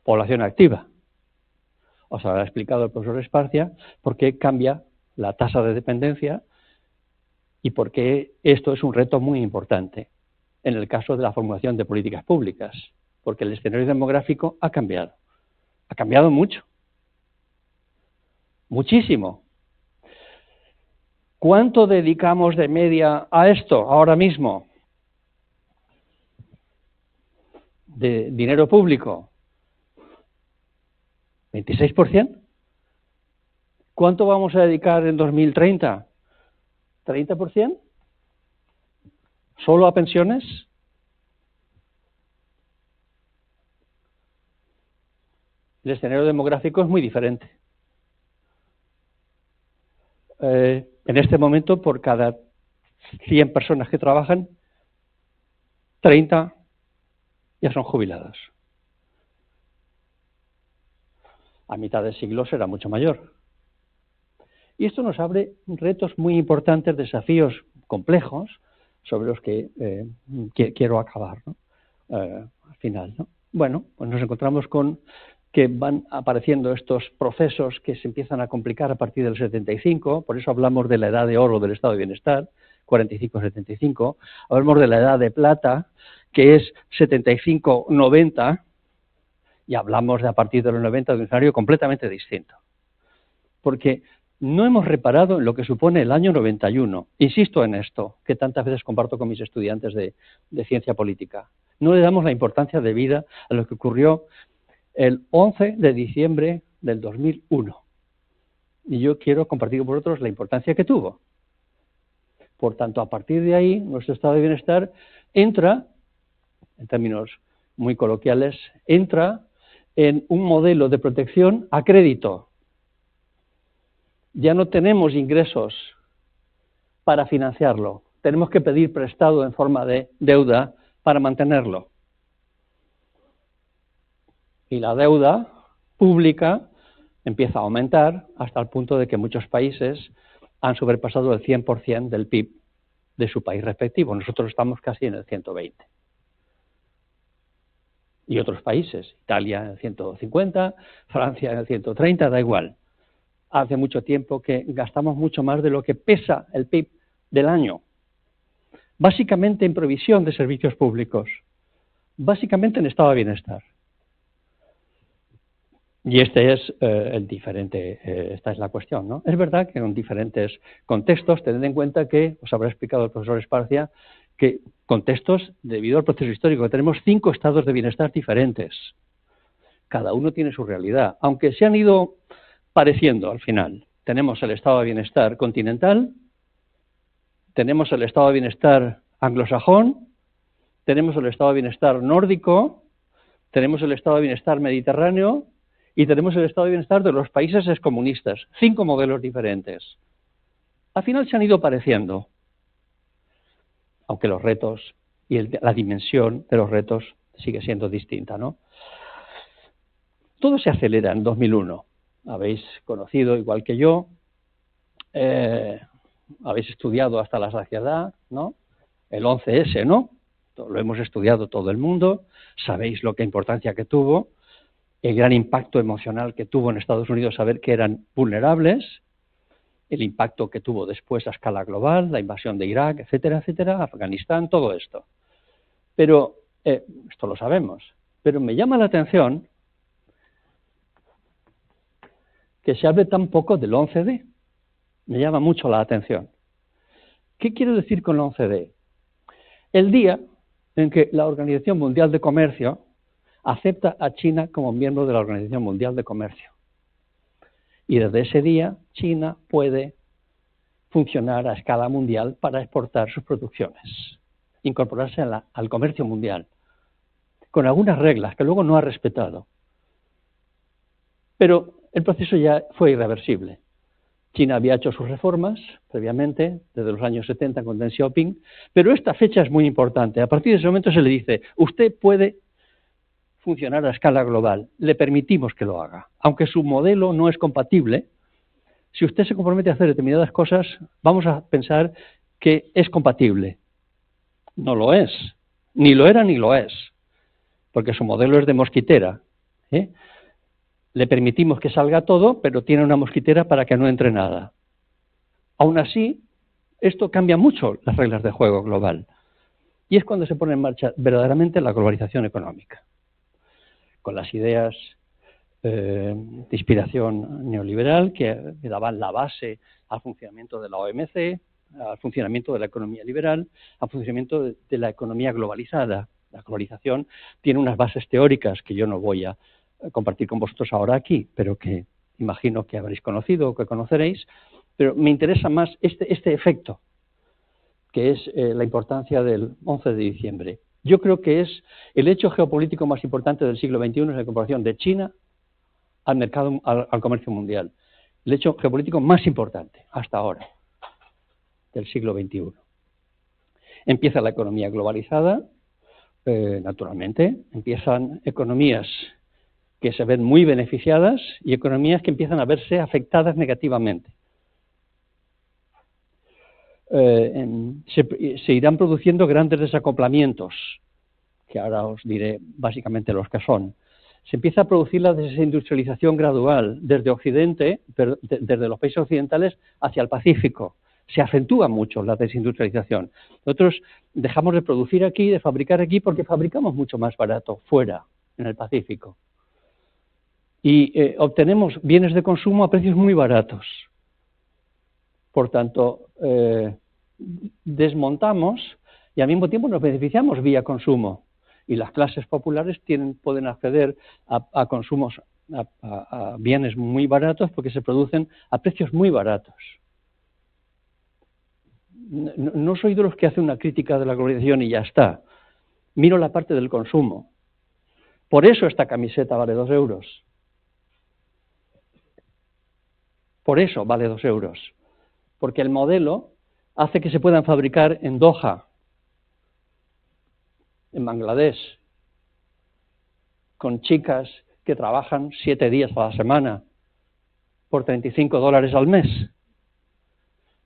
A: población activa. Os habrá explicado el profesor Esparcia por qué cambia la tasa de dependencia y por qué esto es un reto muy importante en el caso de la formulación de políticas públicas, porque el escenario demográfico ha cambiado mucho, muchísimo. ¿Cuánto dedicamos de media a esto ahora mismo? De dinero público, 26%. ¿Cuánto vamos a dedicar en 2030? ¿30%? ¿Solo a pensiones? El escenario demográfico es muy diferente. En este momento, por cada 100 personas que trabajan, 30 ya son jubiladas. A mitad del siglo será mucho mayor. Y esto nos abre retos muy importantes, desafíos complejos, sobre los que quiero acabar, ¿no? Al final, ¿no? Bueno, pues nos encontramos con que van apareciendo estos procesos que se empiezan a complicar a partir del 75, por eso hablamos de la edad de oro del estado de bienestar, 45-75, hablamos de la edad de plata, que es 75-90, y hablamos de a partir de los 90 de un escenario completamente distinto. Porque no hemos reparado en lo que supone el año 91. Insisto en esto, que tantas veces comparto con mis estudiantes de ciencia política. No le damos la importancia debida a lo que ocurrió el 11 de diciembre del 2001. Y yo quiero compartir con vosotros la importancia que tuvo. Por tanto, a partir de ahí, nuestro estado de bienestar entra, en términos muy coloquiales, entra en un modelo de protección a crédito. Ya no tenemos ingresos para financiarlo. Tenemos que pedir prestado en forma de deuda para mantenerlo. Y la deuda pública empieza a aumentar hasta el punto de que muchos países han sobrepasado el 100% del PIB de su país respectivo. Nosotros estamos casi en el 120. Y otros países, Italia en el 150, Francia en el 130, da igual. Hace mucho tiempo que gastamos mucho más de lo que pesa el PIB del año. Básicamente en provisión de servicios públicos. Básicamente en estado de bienestar. Y este es el diferente, esta es la cuestión, ¿no? Es verdad que en diferentes contextos, tened en cuenta que, os habrá explicado el profesor Esparcia, que contextos, debido al proceso histórico, tenemos 5 estados de bienestar diferentes. Cada uno tiene su realidad, aunque se han ido pareciendo al final. Tenemos el estado de bienestar continental, tenemos el estado de bienestar anglosajón, tenemos el estado de bienestar nórdico, tenemos el estado de bienestar mediterráneo, y tenemos el estado de bienestar de los países excomunistas, 5 modelos diferentes. Al final se han ido pareciendo, aunque los retos y la dimensión de los retos sigue siendo distinta, ¿no? Todo se acelera en 2001. Habéis conocido, igual que yo, habéis estudiado hasta la saciedad, ¿no? El 11S, ¿no? Lo hemos estudiado todo el mundo, sabéis lo que importancia que tuvo, el gran impacto emocional que tuvo en Estados Unidos saber que eran vulnerables, el impacto que tuvo después a escala global, la invasión de Irak, etcétera, etcétera, Afganistán, todo esto. Pero, esto lo sabemos, pero me llama la atención que se hable tan poco del 11D. Me llama mucho la atención. ¿Qué quiero decir con el 11D? El día en que la Organización Mundial de Comercio acepta a China como miembro de la Organización Mundial de Comercio. Y desde ese día, China puede funcionar a escala mundial para exportar sus producciones, incorporarse al comercio mundial, con algunas reglas que luego no ha respetado. Pero el proceso ya fue irreversible. China había hecho sus reformas previamente, desde los años 70 con Deng Xiaoping, pero esta fecha es muy importante. A partir de ese momento se le dice, usted puede funcionar a escala global, le permitimos que lo haga. Aunque su modelo no es compatible, si usted se compromete a hacer determinadas cosas, vamos a pensar que es compatible. No lo es, ni lo era ni lo es, porque su modelo es de mosquitera, ¿eh? Le permitimos que salga todo, pero tiene una mosquitera para que no entre nada. Aún así, esto cambia mucho las reglas de juego global. Y es cuando se pone en marcha verdaderamente la globalización económica, con las ideas de inspiración neoliberal que daban la base al funcionamiento de la OMC, al funcionamiento de la economía liberal, al funcionamiento de la economía globalizada. La globalización tiene unas bases teóricas que yo no voy a compartir con vosotros ahora aquí, pero que imagino que habréis conocido o que conoceréis, pero me interesa más este efecto, que es la importancia del 11 de diciembre. Yo creo que es el hecho geopolítico más importante del siglo XXI, es la incorporación de China al mercado, al comercio mundial. El hecho geopolítico más importante hasta ahora del siglo XXI. Empieza la economía globalizada, naturalmente, empiezan economías que se ven muy beneficiadas y economías que empiezan a verse afectadas negativamente. Se irán produciendo grandes desacoplamientos, que ahora os diré básicamente los que son. Se empieza a producir la desindustrialización gradual desde Occidente, desde los países occidentales hacia el Pacífico. Se acentúa mucho la desindustrialización. Nosotros dejamos de producir aquí, de fabricar aquí, porque fabricamos mucho más barato fuera, en el Pacífico. Y obtenemos bienes de consumo a precios muy baratos. Por tanto, desmontamos y al mismo tiempo nos beneficiamos vía consumo. Y las clases populares pueden acceder a consumos, a bienes muy baratos porque se producen a precios muy baratos. No soy de los que hacen una crítica de la globalización y ya está. Miro la parte del consumo. Por eso esta camiseta vale 2 euros. Por eso vale 2 euros. Porque el modelo hace que se puedan fabricar en Doha, en Bangladesh, con chicas que trabajan 7 días a la semana por $35 al mes.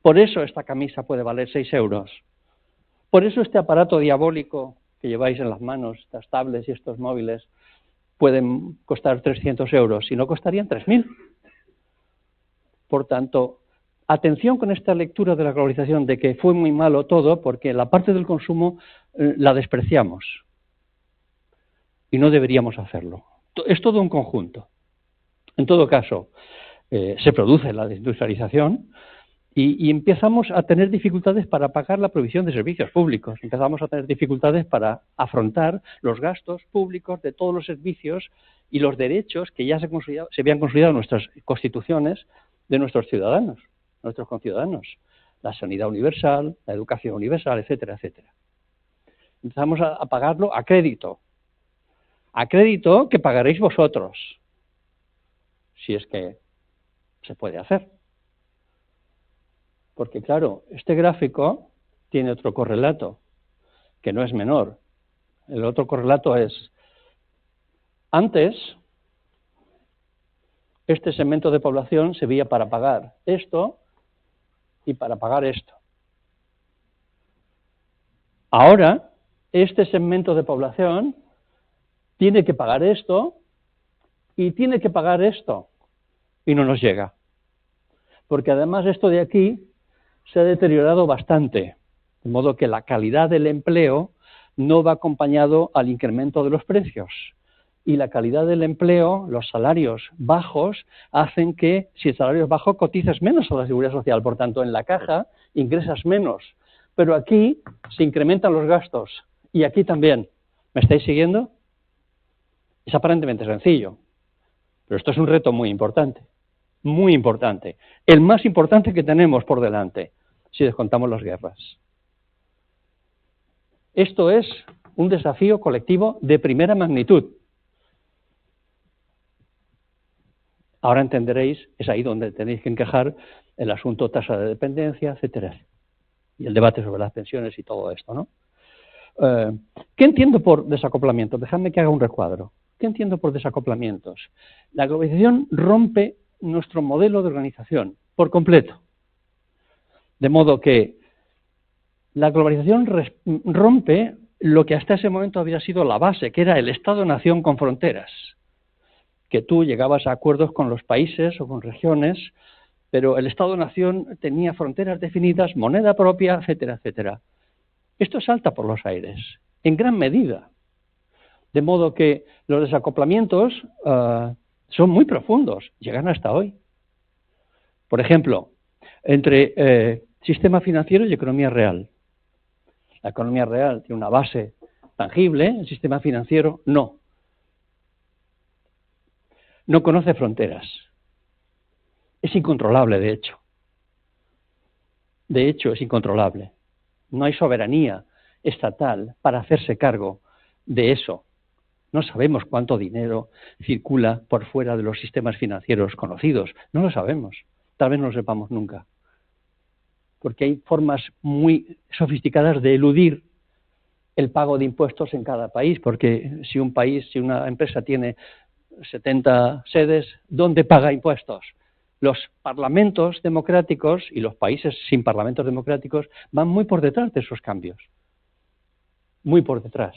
A: Por eso esta camisa puede valer 6 euros. Por eso este aparato diabólico que lleváis en las manos, estas tablets y estos móviles, pueden costar 300 euros, si no costarían 3.000. Por tanto, atención con esta lectura de la globalización de que fue muy malo todo, porque la parte del consumo la despreciamos y no deberíamos hacerlo. Es todo un conjunto. En todo caso, se produce la desindustrialización y empezamos a tener dificultades para pagar la provisión de servicios públicos. Empezamos a tener dificultades para afrontar los gastos públicos de todos los servicios y los derechos que ya se habían consolidado en nuestras constituciones de nuestros ciudadanos, nuestros conciudadanos. La sanidad universal, la educación universal, etcétera, etcétera. Empezamos a pagarlo a crédito. A crédito que pagaréis vosotros, si es que se puede hacer. Porque claro, este gráfico tiene otro correlato, que no es menor. El otro correlato es, antes, este segmento de población se veía para pagar esto y para pagar esto. Ahora, este segmento de población tiene que pagar esto y tiene que pagar esto y no nos llega. Porque además esto de aquí se ha deteriorado bastante, de modo que la calidad del empleo no va acompañado al incremento de los precios. Y la calidad del empleo, los salarios bajos, hacen que, si el salario es bajo, cotices menos a la seguridad social. Por tanto, en la caja ingresas menos. Pero aquí se incrementan los gastos. Y aquí también. ¿Me estáis siguiendo? Es aparentemente sencillo. Pero esto es un reto muy importante. Muy importante. El más importante que tenemos por delante, si descontamos las guerras. Esto es un desafío colectivo de primera magnitud. Ahora entenderéis, es ahí donde tenéis que encajar el asunto tasa de dependencia, etcétera. Y el debate sobre las pensiones y todo esto, ¿no? ¿Qué entiendo por desacoplamiento? Dejadme que haga un recuadro. ¿Qué entiendo por desacoplamientos? La globalización rompe nuestro modelo de organización por completo. De modo que la globalización rompe lo que hasta ese momento había sido la base, que era el Estado-nación con fronteras. Que tú llegabas a acuerdos con los países o con regiones, pero el Estado-nación tenía fronteras definidas, moneda propia, etcétera, etcétera. Esto salta por los aires, en gran medida. De modo que los desacoplamientos son muy profundos, llegan hasta hoy. Por ejemplo, entre sistema financiero y economía real. La economía real tiene una base tangible, el sistema financiero no. No conoce fronteras. Es incontrolable, de hecho. De hecho, es incontrolable. No hay soberanía estatal para hacerse cargo de eso. No sabemos cuánto dinero circula por fuera de los sistemas financieros conocidos. No lo sabemos. Tal vez no lo sepamos nunca. Porque hay formas muy sofisticadas de eludir el pago de impuestos en cada país. Porque si una empresa tiene 70 sedes, ¿dónde paga impuestos? Los parlamentos democráticos y los países sin parlamentos democráticos van muy por detrás de esos cambios. Muy por detrás.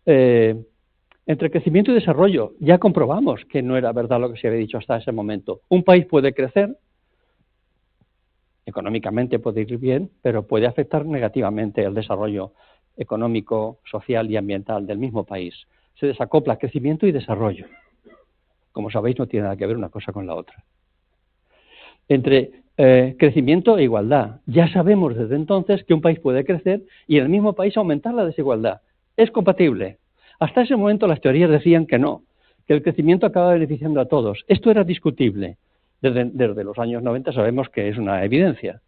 A: Entre crecimiento y desarrollo, ya comprobamos que no era verdad lo que se había dicho hasta ese momento. Un país puede crecer, económicamente puede ir bien, pero puede afectar negativamente el desarrollo económico, social y ambiental del mismo país. Se desacopla crecimiento y desarrollo. Como sabéis, no tiene nada que ver una cosa con la otra. Entre crecimiento e igualdad. Ya sabemos desde entonces que un país puede crecer y en el mismo país aumentar la desigualdad. Es compatible. Hasta ese momento las teorías decían que no, que el crecimiento acaba beneficiando a todos. Esto era discutible. Desde los años 90 sabemos que es una evidencia.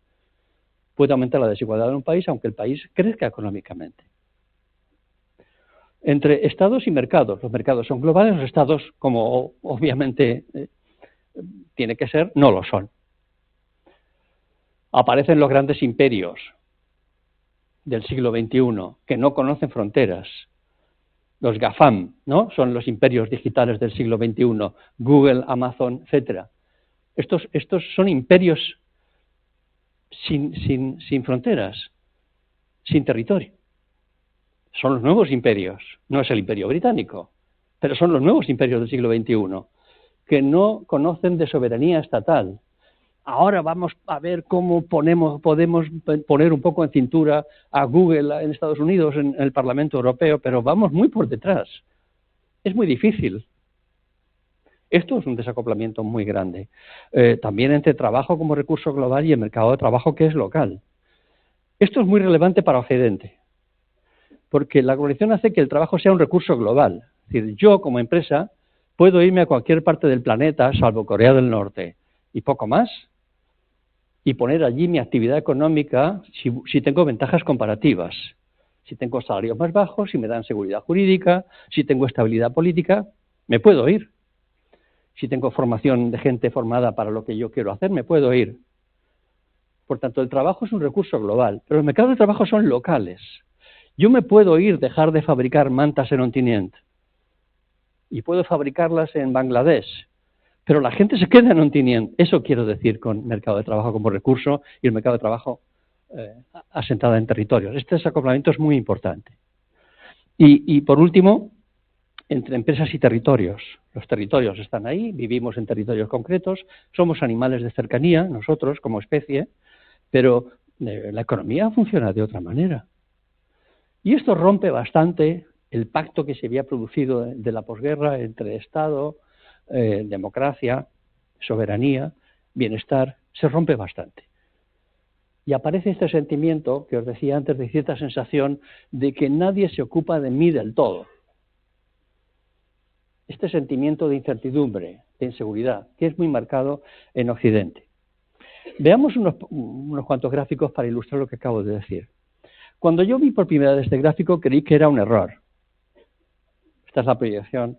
A: Puede aumentar la desigualdad en un país aunque el país crezca económicamente. Entre estados y mercados. Los mercados son globales, los estados, como obviamente tiene que ser, no lo son. Aparecen los grandes imperios del siglo XXI que no conocen fronteras. Los GAFAM, ¿no? Son los imperios digitales del siglo XXI, Google, Amazon, etcétera. Estos son imperios sin fronteras, sin territorio. Son los nuevos imperios, no es el imperio británico, pero son los nuevos imperios del siglo XXI, que no conocen de soberanía estatal. Ahora vamos a ver cómo podemos poner un poco en cintura a Google en Estados Unidos, en el Parlamento Europeo, pero vamos muy por detrás. Es muy difícil. Esto es un desacoplamiento muy grande. También entre trabajo como recurso global y el mercado de trabajo que es local. Esto es muy relevante para Occidente, porque la globalización hace que el trabajo sea un recurso global. Es decir, yo como empresa puedo irme a cualquier parte del planeta, salvo Corea del Norte, y poco más, y poner allí mi actividad económica si tengo ventajas comparativas, si tengo salarios más bajos, si me dan seguridad jurídica, si tengo estabilidad política, me puedo ir. Si tengo formación de gente formada para lo que yo quiero hacer, me puedo ir. Por tanto, el trabajo es un recurso global, pero los mercados de trabajo son locales. Yo me puedo ir, dejar de fabricar mantas en Ontinyent y puedo fabricarlas en Bangladesh, pero la gente se queda en Ontinyent. Eso quiero decir con mercado de trabajo como recurso y el mercado de trabajo asentada en territorios. Este desacoplamiento es muy importante. Y por último, entre empresas y territorios. Los territorios están ahí, vivimos en territorios concretos, somos animales de cercanía, nosotros como especie, pero la economía funciona de otra manera. Y esto rompe bastante el pacto que se había producido de la posguerra entre Estado, democracia, soberanía, bienestar, se rompe bastante. Y aparece este sentimiento que os decía antes, de cierta sensación de que nadie se ocupa de mí del todo. Este sentimiento de incertidumbre, de inseguridad, que es muy marcado en Occidente. Veamos unos cuantos gráficos para ilustrar lo que acabo de decir. Cuando yo vi por primera vez este gráfico, creí que era un error. Esta es la proyección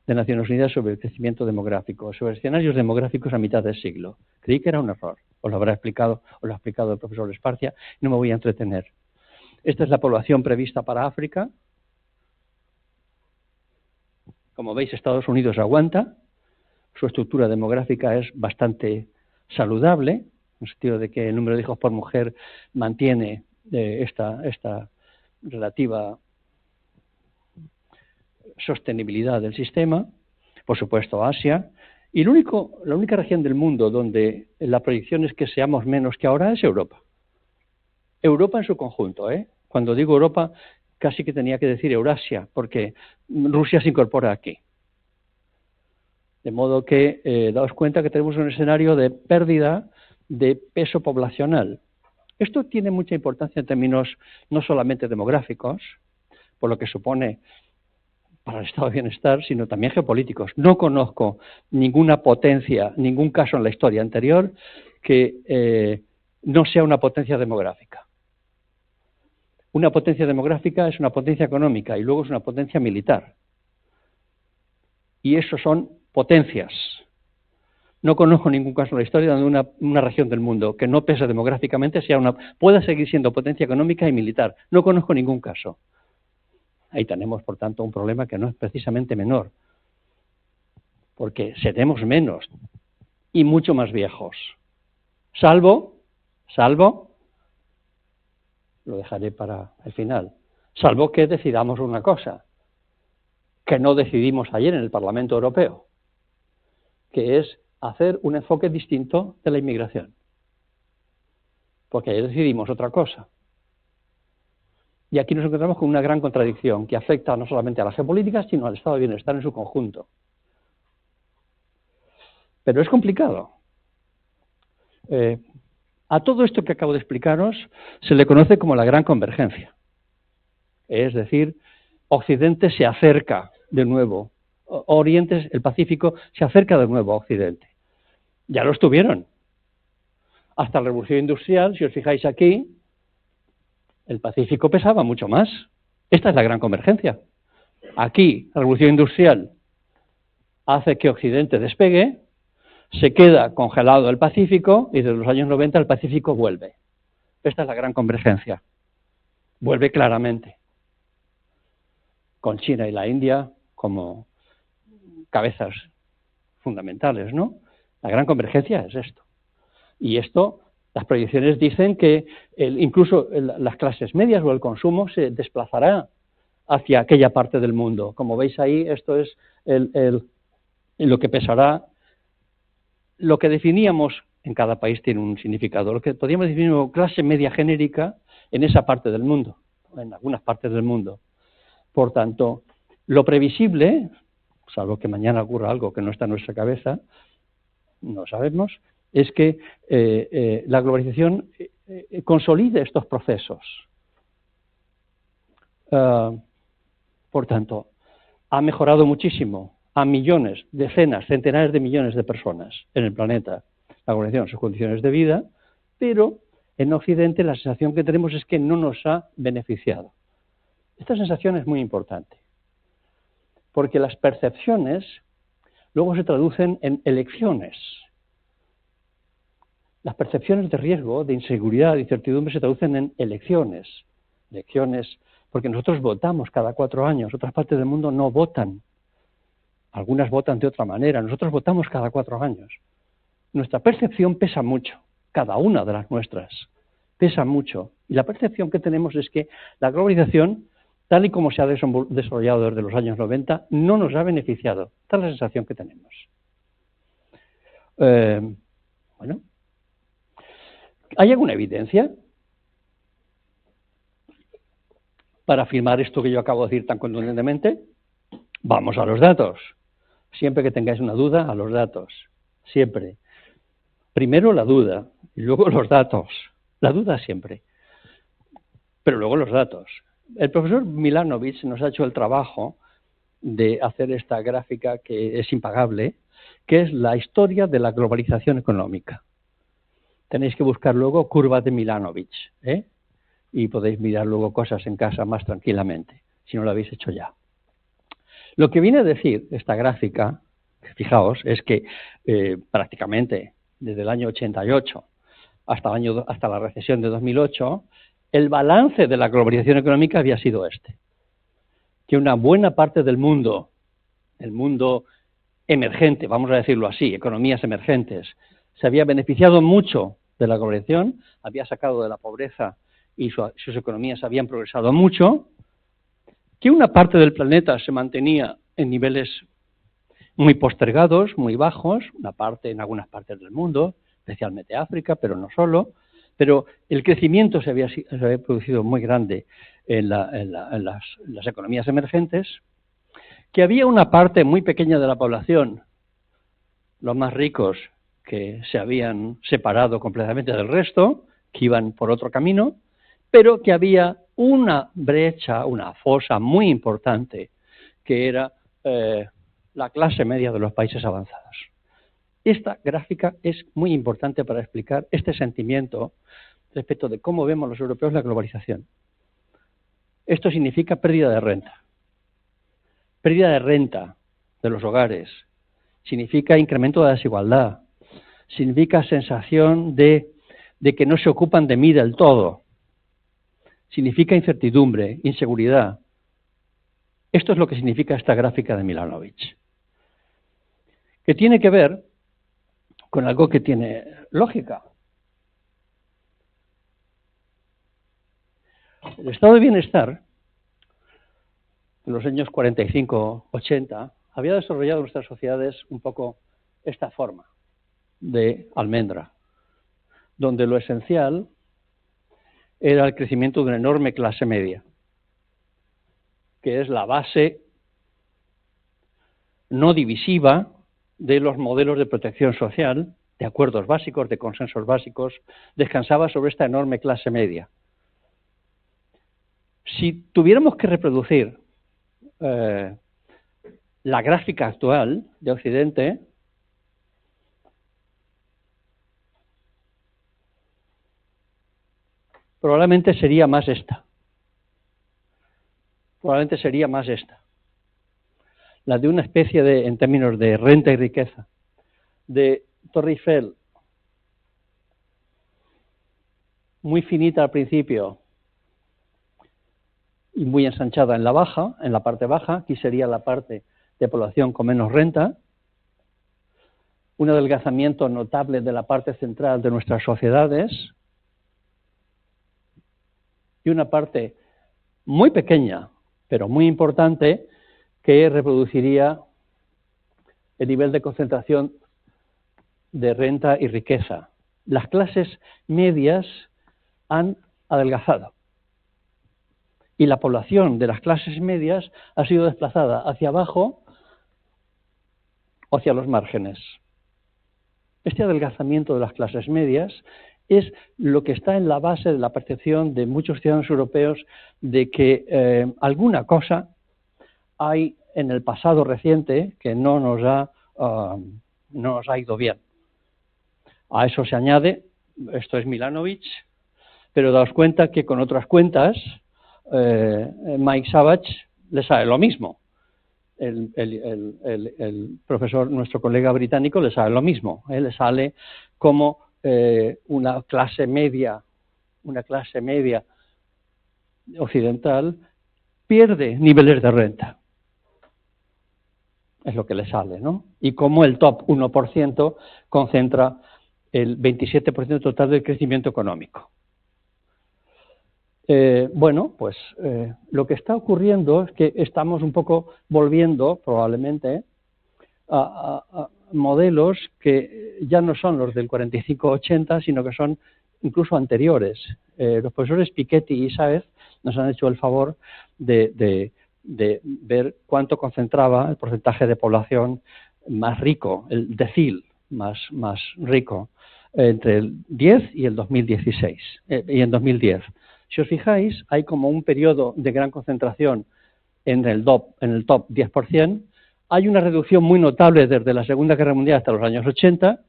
A: de Naciones Unidas sobre el crecimiento demográfico, sobre escenarios demográficos a mitad del siglo. Creí que era un error. Os lo ha explicado el profesor Esparcia, no me voy a entretener. Esta es la población prevista para África. Como veis, Estados Unidos aguanta. Su estructura demográfica es bastante saludable, en el sentido de que el número de hijos por mujer mantiene esta relativa sostenibilidad del sistema. Por supuesto, Asia. Y la única región del mundo donde la proyección es que seamos menos que ahora es Europa. Europa en su conjunto, ¿eh? Cuando digo Europa, casi que tenía que decir Eurasia, porque Rusia se incorpora aquí. De modo que daos cuenta que tenemos un escenario de pérdida de peso poblacional. Esto tiene mucha importancia en términos no solamente demográficos, por lo que supone para el estado de bienestar, sino también geopolíticos. No conozco ninguna potencia, ningún caso en la historia anterior que no sea una potencia demográfica. Una potencia demográfica es una potencia económica y luego es una potencia militar. Y eso son potencias. No conozco ningún caso en la historia donde una región del mundo que no pese demográficamente pueda seguir siendo potencia económica y militar. No conozco ningún caso. Ahí tenemos, por tanto, un problema que no es precisamente menor, porque seremos menos y mucho más viejos. Salvo, lo dejaré para el final, salvo que decidamos una cosa, que no decidimos ayer en el Parlamento Europeo, que es hacer un enfoque distinto de la inmigración. Porque ayer decidimos otra cosa. Y aquí nos encontramos con una gran contradicción que afecta no solamente a la geopolítica, sino al estado de bienestar en su conjunto. Pero es complicado. A todo esto que acabo de explicaros se le conoce como la gran convergencia. Es decir, Occidente se acerca de nuevo, Oriente, el Pacífico, se acerca de nuevo a Occidente. Ya lo estuvieron. Hasta la Revolución Industrial, si os fijáis aquí, el Pacífico pesaba mucho más. Esta es la gran convergencia. Aquí, la Revolución Industrial hace que Occidente despegue, se queda congelado el Pacífico y desde los años 90 el Pacífico vuelve. Esta es la gran convergencia. Vuelve claramente. Con China y la India como cabezas fundamentales, ¿no? La gran convergencia es esto. Y esto, las proyecciones dicen que incluso las clases medias o el consumo se desplazará hacia aquella parte del mundo. Como veis ahí, esto es lo que pesará. Lo que definíamos en cada país tiene un significado. Lo que podríamos definir como clase media genérica en esa parte del mundo, en algunas partes del mundo. Por tanto, lo previsible, salvo que mañana ocurra algo que no está en nuestra cabeza, no sabemos, es que la globalización consolide estos procesos. Por tanto, ha mejorado muchísimo a millones, decenas, centenares de millones de personas en el planeta la globalización, sus condiciones de vida, pero en Occidente la sensación que tenemos es que no nos ha beneficiado. Esta sensación es muy importante, porque las percepciones luego se traducen en elecciones. Las percepciones de riesgo, de inseguridad, de incertidumbre se traducen en elecciones. Elecciones, porque nosotros votamos cada 4 años, otras partes del mundo no votan. Algunas votan de otra manera, nosotros votamos cada 4 años. Nuestra percepción pesa mucho, cada una de las nuestras pesa mucho. Y la percepción que tenemos es que la globalización, tal y como se ha desarrollado desde los años 90, no nos ha beneficiado. Esta es la sensación que tenemos. Bueno, ¿hay alguna evidencia? para afirmar esto que yo acabo de decir tan contundentemente? Vamos a los datos. Siempre que tengáis una duda, a los datos. Siempre. Primero la duda y luego los datos. La duda siempre. Pero luego los datos. El profesor Milanovic nos ha hecho el trabajo de hacer esta gráfica que es impagable, que es la historia de la globalización económica. Tenéis que buscar luego curva de Milanovic, y podéis mirar luego cosas en casa más tranquilamente, si no lo habéis hecho ya. Lo que viene a decir esta gráfica, fijaos, es que prácticamente desde el año 88 hasta la recesión de 2008, el balance de la globalización económica había sido este. Que una buena parte del mundo, el mundo emergente, vamos a decirlo así, economías emergentes, se había beneficiado mucho de la globalización, había sacado de la pobreza y sus economías habían progresado mucho, que una parte del planeta se mantenía en niveles muy postergados, muy bajos, una parte en algunas partes del mundo, especialmente África, pero no solo, pero el crecimiento se había producido muy grande en las economías emergentes, que había una parte muy pequeña de la población, los más ricos, que se habían separado completamente del resto, que iban por otro camino, pero que había una brecha, una fosa muy importante, que era la clase media de los países avanzados. Esta gráfica es muy importante para explicar este sentimiento respecto de cómo vemos los europeos la globalización. Esto significa pérdida de renta. Pérdida de renta de los hogares. Significa incremento de la desigualdad. Significa sensación de que no se ocupan de mí del todo. Significa incertidumbre, inseguridad. Esto es lo que significa esta gráfica de Milanovic. Que tiene que ver con algo que tiene lógica. El estado de bienestar, en los años 45-80, había desarrollado en nuestras sociedades un poco esta forma de almendra, donde lo esencial era el crecimiento de una enorme clase media, que es la base no divisiva de los modelos de protección social, de acuerdos básicos, de consensos básicos, descansaba sobre esta enorme clase media. Si tuviéramos que reproducir la gráfica actual de Occidente, probablemente sería más esta. Probablemente sería más esta. La de una especie de, en términos de renta y riqueza, de Torre Eiffel, muy finita al principio y muy ensanchada en la baja, en la parte baja, aquí sería la parte de población con menos renta, un adelgazamiento notable de la parte central de nuestras sociedades y una parte muy pequeña, pero muy importante, que reproduciría el nivel de concentración de renta y riqueza. Las clases medias han adelgazado y la población de las clases medias ha sido desplazada hacia abajo o hacia los márgenes. Este adelgazamiento de las clases medias es lo que está en la base de la percepción de muchos ciudadanos europeos de que alguna cosa hay en el pasado reciente que no nos ha ido bien. A eso se añade, esto es Milanovic, pero daos cuenta que con otras cuentas, Mike Savage le sale lo mismo. El profesor, nuestro colega británico, le sale lo mismo. Le sale como una clase media occidental pierde niveles de renta. Es lo que le sale, ¿no? Y como el top 1% concentra el 27% total del crecimiento económico. Bueno, pues lo que está ocurriendo es que estamos un poco volviendo, probablemente, a modelos que ya no son los del 45-80, sino que son incluso anteriores. Los profesores Piketty y Sáez nos han hecho el favor de ver cuánto concentraba el porcentaje de población más rico, el decil más rico, entre el 10 y el 2016, y en 2010. Si os fijáis, hay como un periodo de gran concentración en el top 10%, hay una reducción muy notable desde la Segunda Guerra Mundial hasta los años 80,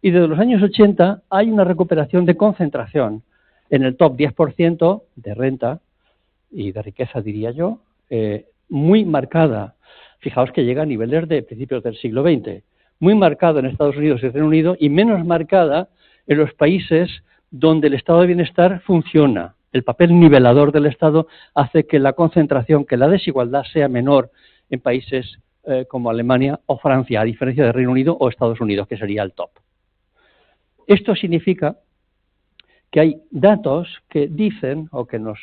A: y desde los años 80 hay una recuperación de concentración en el top 10% de renta y de riqueza, diría yo, muy marcada. Fijaos que llega a niveles de principios del siglo XX, muy marcada en Estados Unidos y Reino Unido y menos marcada en los países donde el estado de bienestar funciona. El papel nivelador del Estado hace que la concentración, que la desigualdad sea menor en países como Alemania o Francia, a diferencia de Reino Unido o Estados Unidos, que sería el top. Esto significa que hay datos que dicen o que nos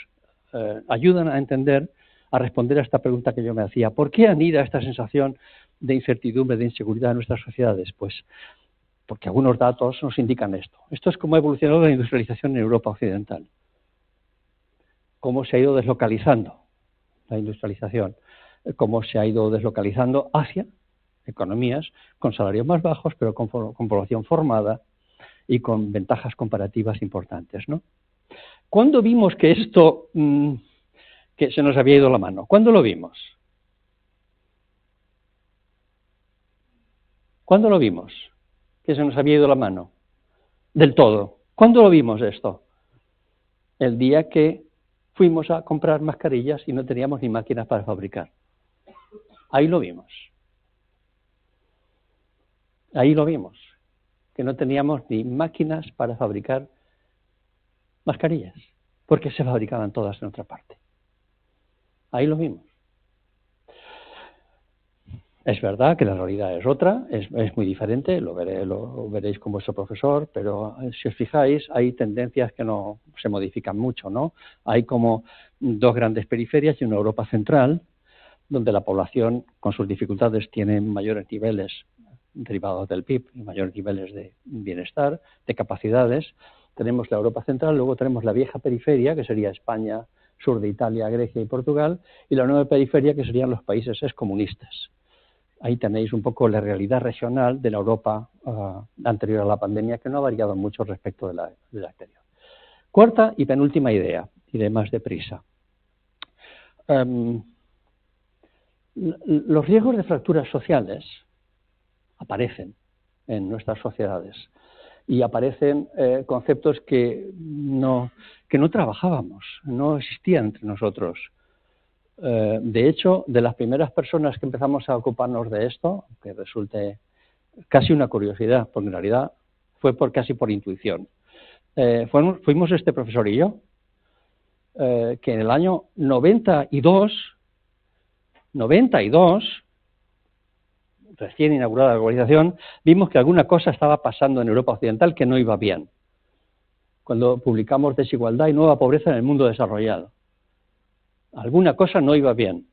A: ayudan a entender, a responder a esta pregunta que yo me hacía. ¿Por qué anida esta sensación de incertidumbre, de inseguridad en nuestras sociedades? Pues porque algunos datos nos indican esto. Esto es cómo ha evolucionado la industrialización en Europa Occidental. Cómo se ha ido deslocalizando la industrialización. Cómo se ha ido deslocalizando hacia economías con salarios más bajos, pero con población formada y con ventajas comparativas importantes, ¿no? ¿Cuándo vimos que esto que se nos había ido la mano? ¿Cuándo lo vimos? ¿Cuándo lo vimos que se nos había ido la mano? Del todo. ¿Cuándo lo vimos esto? El día que fuimos a comprar mascarillas y no teníamos ni máquinas para fabricar. Ahí lo vimos. Ahí lo vimos. Que no teníamos ni máquinas para fabricar mascarillas, porque se fabricaban todas en otra parte. Ahí lo vimos. Es verdad que la realidad es otra, es muy diferente, lo veréis con vuestro profesor, pero si os fijáis, hay tendencias que no se modifican mucho, ¿no? Hay como dos grandes periferias y una Europa central, donde la población con sus dificultades tiene mayores niveles derivados del PIB y mayores niveles de bienestar, de capacidades. Tenemos la Europa central, luego tenemos la vieja periferia, que sería España, sur de Italia, Grecia y Portugal, y la nueva periferia, que serían los países excomunistas. Ahí tenéis un poco la realidad regional de la Europa anterior a la pandemia, que no ha variado mucho respecto de la anterior. Cuarta y penúltima idea, iré más deprisa. Los riesgos de fracturas sociales aparecen en nuestras sociedades y aparecen conceptos que no trabajábamos, no existían entre nosotros. De hecho, de las primeras personas que empezamos a ocuparnos de esto, que resulte casi una curiosidad, porque en realidad fue casi por intuición, fuimos este profesor y yo, que en el año 92, recién inaugurada la globalización, vimos que alguna cosa estaba pasando en Europa Occidental que no iba bien. Cuando publicamos Desigualdad y Nueva Pobreza en el Mundo Desarrollado. Alguna cosa no iba bien.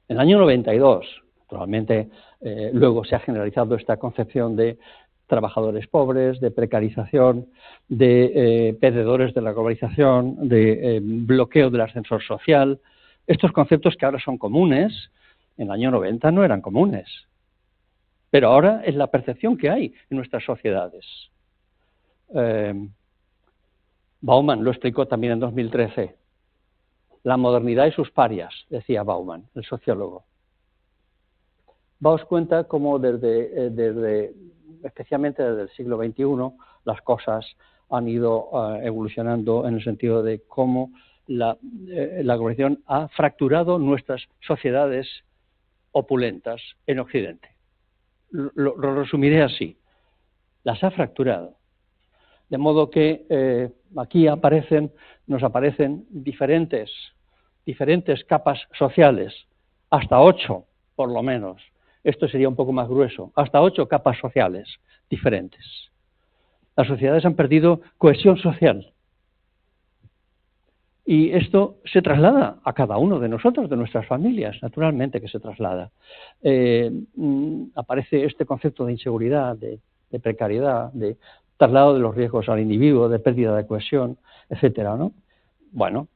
A: En el año 92, naturalmente, luego se ha generalizado esta concepción de trabajadores pobres, de precarización, de perdedores de la globalización, de bloqueo del ascensor social. Estos conceptos que ahora son comunes, en el año 90 no eran comunes. Pero ahora es la percepción que hay en nuestras sociedades. Bauman lo explicó también en 2013. La modernidad y sus parias, decía Bauman, el sociólogo. Daos cuenta cómo especialmente desde el siglo XXI, las cosas han ido evolucionando en el sentido de cómo la globalización ha fracturado nuestras sociedades opulentas en Occidente. Lo resumiré así. Las ha fracturado. De modo que aquí nos aparecen diferentes capas sociales, hasta 8 por lo menos. Esto sería un poco más grueso, hasta 8 capas sociales diferentes. Las sociedades han perdido cohesión social. Y esto se traslada a cada uno de nosotros, de nuestras familias, naturalmente que se traslada. Aparece este concepto de inseguridad, de precariedad, de traslado de los riesgos al individuo, de pérdida de cohesión, etcétera, ¿no? Bueno,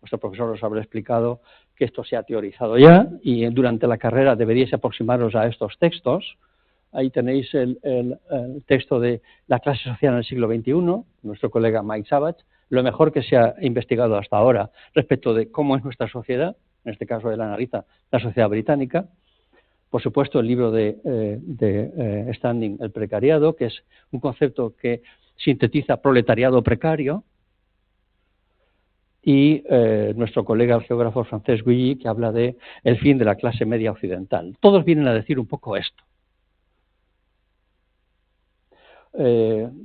A: vuestro profesor os habrá explicado que esto se ha teorizado ya y durante la carrera deberíais aproximaros a estos textos. Ahí tenéis el texto de La clase social en el siglo XXI, nuestro colega Mike Savage, lo mejor que se ha investigado hasta ahora respecto de cómo es nuestra sociedad, en este caso él analiza la sociedad británica. Por supuesto, el libro de Standing, El precariado, que es un concepto que sintetiza proletariado precario, y nuestro colega el geógrafo francés Guilly, que habla de el fin de la clase media occidental. Todos vienen a decir un poco esto.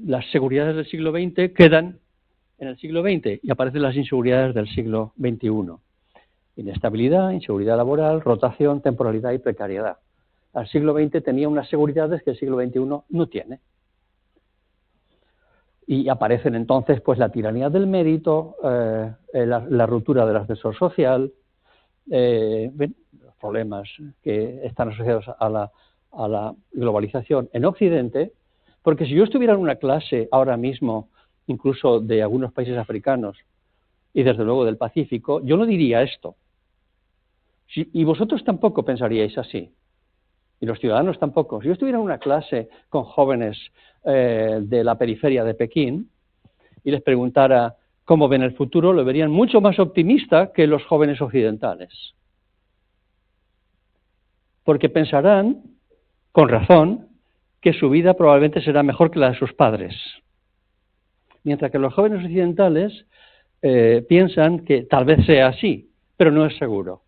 A: Las seguridades del siglo XX quedan en el siglo XX y aparecen las inseguridades del siglo XXI. Inestabilidad, inseguridad laboral, rotación, temporalidad y precariedad. El siglo XX tenía unas seguridades que el siglo XXI no tiene. Y aparecen entonces pues la tiranía del mérito, la ruptura del ascensor social, los problemas que están asociados a la globalización en Occidente, porque si yo estuviera en una clase ahora mismo, incluso de algunos países africanos y desde luego del Pacífico, yo no diría esto. Y vosotros tampoco pensaríais así. Y los ciudadanos tampoco. Si yo estuviera en una clase con jóvenes de la periferia de Pekín y les preguntara cómo ven el futuro, lo verían mucho más optimista que los jóvenes occidentales. Porque pensarán, con razón, que su vida probablemente será mejor que la de sus padres. Mientras que los jóvenes occidentales piensan que tal vez sea así, pero no es seguro.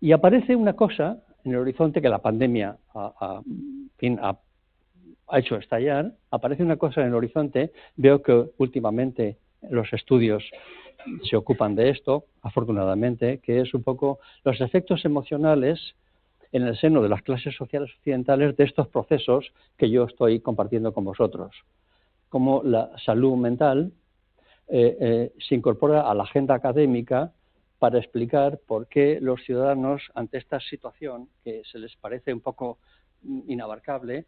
A: Y aparece una cosa en el horizonte que la pandemia ha hecho estallar, aparece una cosa en el horizonte, veo que últimamente los estudios se ocupan de esto, afortunadamente, que es un poco los efectos emocionales en el seno de las clases sociales occidentales de estos procesos que yo estoy compartiendo con vosotros. Cómo la salud mental se incorpora a la agenda académica para explicar por qué los ciudadanos, ante esta situación que se les parece un poco inabarcable,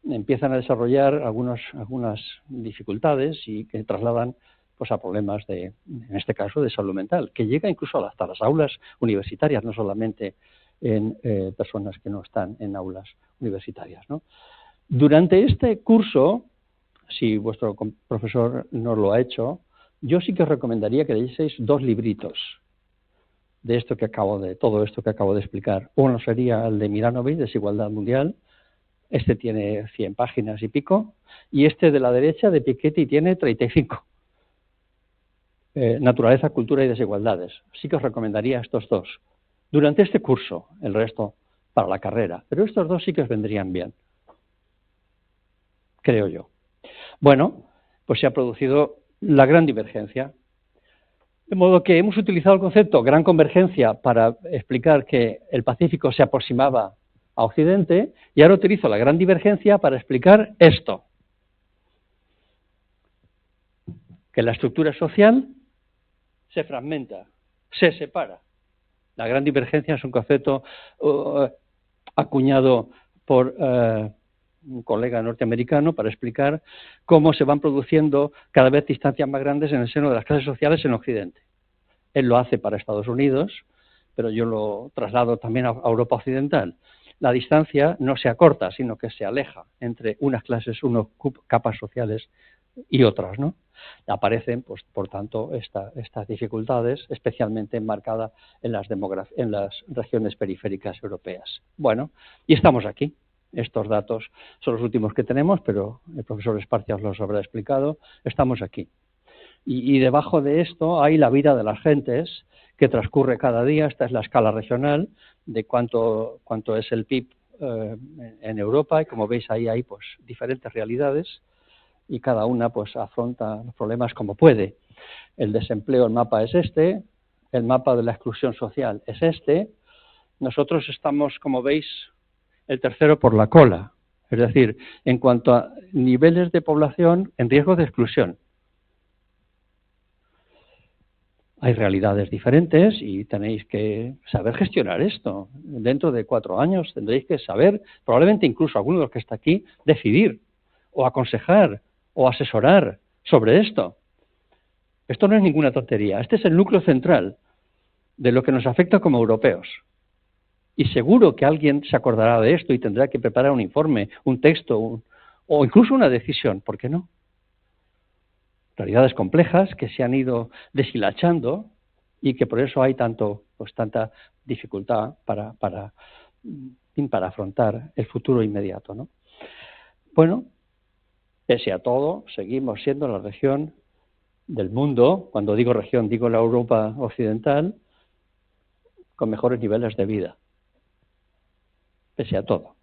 A: empiezan a desarrollar algunas dificultades y que trasladan pues, a problemas en este caso, de salud mental, que llega incluso hasta las aulas universitarias, no solamente en personas que no están en aulas universitarias, ¿no? Durante este curso, si vuestro profesor no lo ha hecho, yo sí que os recomendaría que leyeseis 2 libritos de todo esto que acabo de explicar. Uno sería el de Milanovic, Desigualdad Mundial. Este tiene 100 páginas y pico. Y este de la derecha, de Piketty, tiene 35. Naturaleza, cultura y desigualdades. Sí que os recomendaría estos 2. Durante este curso, el resto para la carrera. Pero estos 2 sí que os vendrían bien. Creo yo. Bueno, pues se ha producido la gran divergencia. De modo que hemos utilizado el concepto gran convergencia para explicar que el Pacífico se aproximaba a Occidente y ahora utilizo la gran divergencia para explicar esto. Que la estructura social se fragmenta, se separa. La gran divergencia es un concepto acuñado por un colega norteamericano para explicar cómo se van produciendo cada vez distancias más grandes en el seno de las clases sociales en Occidente. Él lo hace para Estados Unidos, pero yo lo traslado también a Europa Occidental. La distancia no se acorta, sino que se aleja entre unas clases, unas capas sociales y otras, ¿no? Aparecen, pues, por tanto, estas dificultades, especialmente enmarcadas en las regiones periféricas europeas. Bueno, y estamos aquí. Estos datos son los últimos que tenemos, pero el profesor Esparcia os los habrá explicado. Estamos aquí. Y debajo de esto hay la vida de las gentes que transcurre cada día. Esta es la escala regional de cuánto es el PIB en Europa. Y como veis, ahí hay pues diferentes realidades y cada una pues afronta los problemas como puede. El desempleo, el mapa es este. El mapa de la exclusión social es este. Nosotros estamos, como veis, el tercero por la cola, es decir, en cuanto a niveles de población en riesgo de exclusión. Hay realidades diferentes y tenéis que saber gestionar esto. Dentro de 4 años tendréis que saber, probablemente incluso alguno de los que está aquí, decidir o aconsejar o asesorar sobre esto. Esto no es ninguna tontería. Este es el núcleo central de lo que nos afecta como europeos. Y seguro que alguien se acordará de esto y tendrá que preparar un informe, un texto o incluso una decisión. ¿Por qué no? Realidades complejas que se han ido deshilachando y que por eso hay tanta dificultad para afrontar el futuro inmediato, ¿no? Bueno, pese a todo, seguimos siendo la región del mundo, cuando digo región, digo la Europa occidental, con mejores niveles de vida. Pese a todo.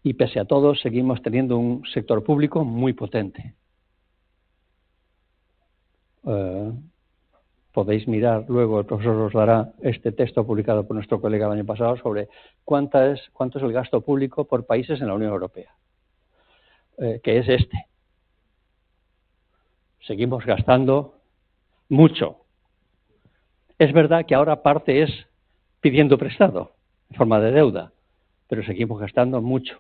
A: Y pese a todo, seguimos teniendo un sector público muy potente. Podéis mirar luego, el profesor os dará este texto publicado por nuestro colega el año pasado sobre cuánto es el gasto público por países en la Unión Europea, que es este. Seguimos gastando mucho. Es verdad que ahora parte es pidiendo prestado, en forma de deuda, pero seguimos gastando mucho.